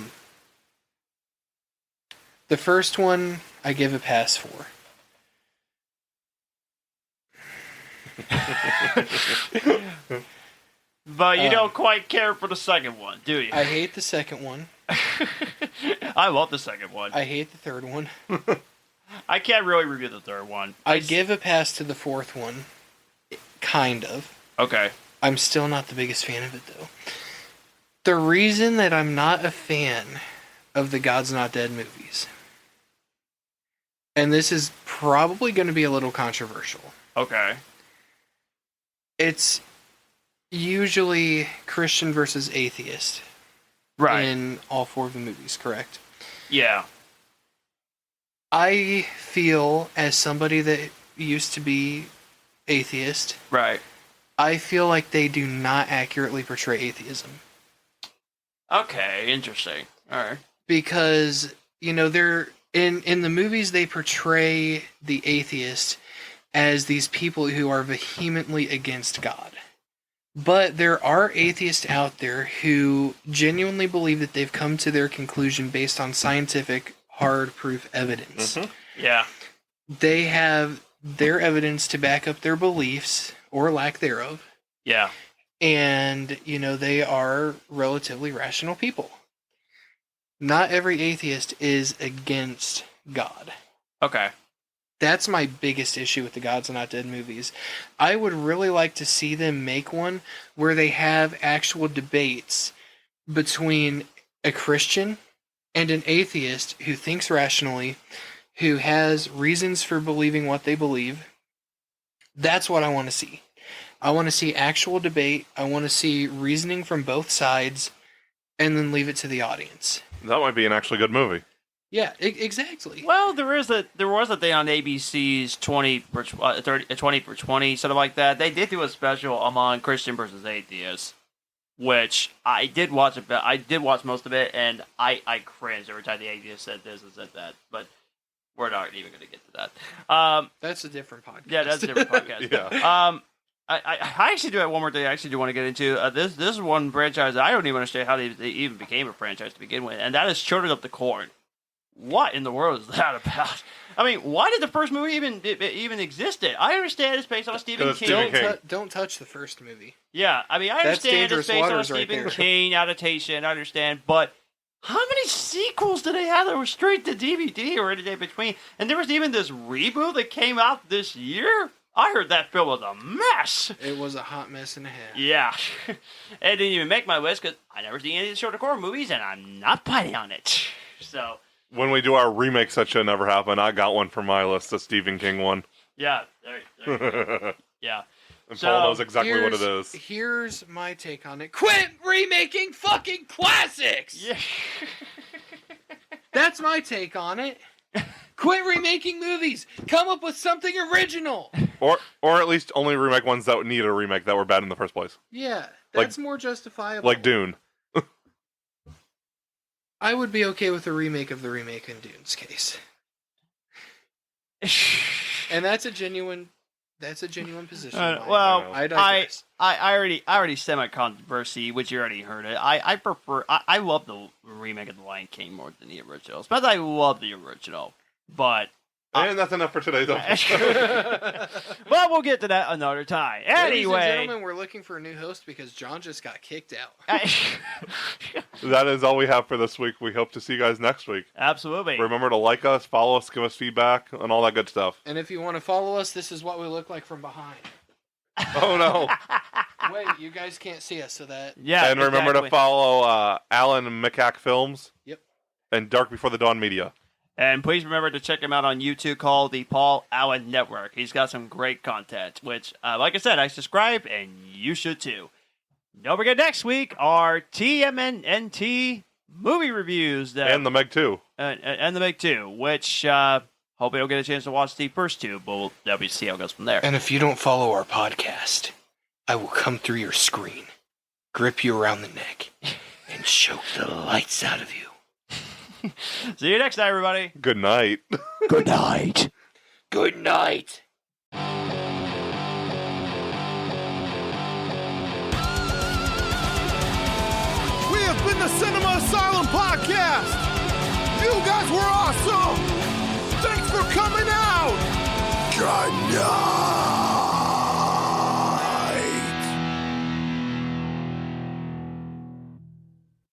first one I give a pass for. But you don't quite care for the second one, do you? I hate the second one. I love the second one. I hate the third one. I can't really review the third one. I'd give a pass to the fourth one. Kind of. Okay. I'm still not the biggest fan of it, though. The reason that I'm not a fan of the God's Not Dead movies, and this is probably going to be a little controversial. Okay. It's usually Christian versus atheist. Right. In all 4 of the movies, correct? Yeah. I feel, as somebody that used to be atheist, Right. I feel like they do not accurately portray atheism. Okay, interesting. All right. Because, they're in the movies they portray the atheist as these people who are vehemently against God. But there are atheists out there who genuinely believe that they've come to their conclusion based on scientific, hard proof evidence. Mm-hmm. Yeah. They have their evidence to back up their beliefs, or lack thereof. Yeah. And, they are relatively rational people. Not every atheist is against God. Okay. That's my biggest issue with the God's Not Dead movies. I would really like to see them make one where they have actual debates between a Christian and an atheist who thinks rationally, who has reasons for believing what they believe. That's what I want to see. I want to see actual debate. I want to see reasoning from both sides, and then leave it to the audience. That might be an actually good movie. Yeah, exactly. Well, there was a thing on ABC's 20 for 20, something like that. They did do a special among Christian versus atheists, which I did watch I did watch most of it, and I cringed every time the atheist said this and said that. But we're not even going to get to that. That's a different podcast. Yeah, that's a different podcast. Yeah. I actually do have one more thing I actually do want to get into. This is one franchise that I don't even understand how they even became a franchise to begin with, and that is Children of the Corn. What in the world is that about? I mean, why did the first movie even exist? I understand it's based on Stephen King. Don't touch the first movie. Yeah, I understand it's based on a Waters right Stephen there. King adaptation. I understand, but How many sequels did they have that were straight to DVD or anything between? And there was even this reboot that came out this year. I heard that film was a mess. It was a hot mess and a half. Yeah. It didn't even make my list because I never seen any of the short horror movies, and I'm not planning on it. So. When we do our remakes, that should never happen. I got one for my list, the Stephen King one. Yeah. There yeah. And Paul knows exactly what it is. Here's my take on it. Quit remaking fucking classics! Yeah. That's my take on it. Quit remaking movies. Come up with something original. Or at least only remake ones that need a remake that were bad in the first place. Yeah, that's more justifiable. Like Dune. I would be okay with a remake of the remake in Dune's case. And that's a genuine position. Well, I digress. I already said my controversy, which you already heard it. I love the remake of The Lion King more than the original. Especially I love the original, but and that's enough for today's episode. Well, we'll get to that another time. Anyway, ladies and gentlemen, we're looking for a new host because John just got kicked out. That is all we have for this week. We hope to see you guys next week. Absolutely. Remember to like us, follow us, give us feedback, and all that good stuff. And if you want to follow us, this is what we look like from behind. Oh no! Wait, you guys can't see us, so that. Yeah. And remember to follow Alan McCack Films. Yep. And Dark Before the Dawn Media. And please remember to check him out on YouTube called the Paul Allen Network. He's got some great content, which, like I said, I subscribe, and you should too. Don't forget next week, our TMNT movie reviews. And the Meg 2. And the Meg 2, which hopefully you'll get a chance to watch the first two, but we'll see how it goes from there. And if you don't follow our podcast, I will come through your screen, grip you around the neck, and choke the lights out of you. See you next time, everybody. Good night. Good night. Good night. We have been the Cinema Asylum Podcast. You guys were awesome. Thanks for coming out. Good night.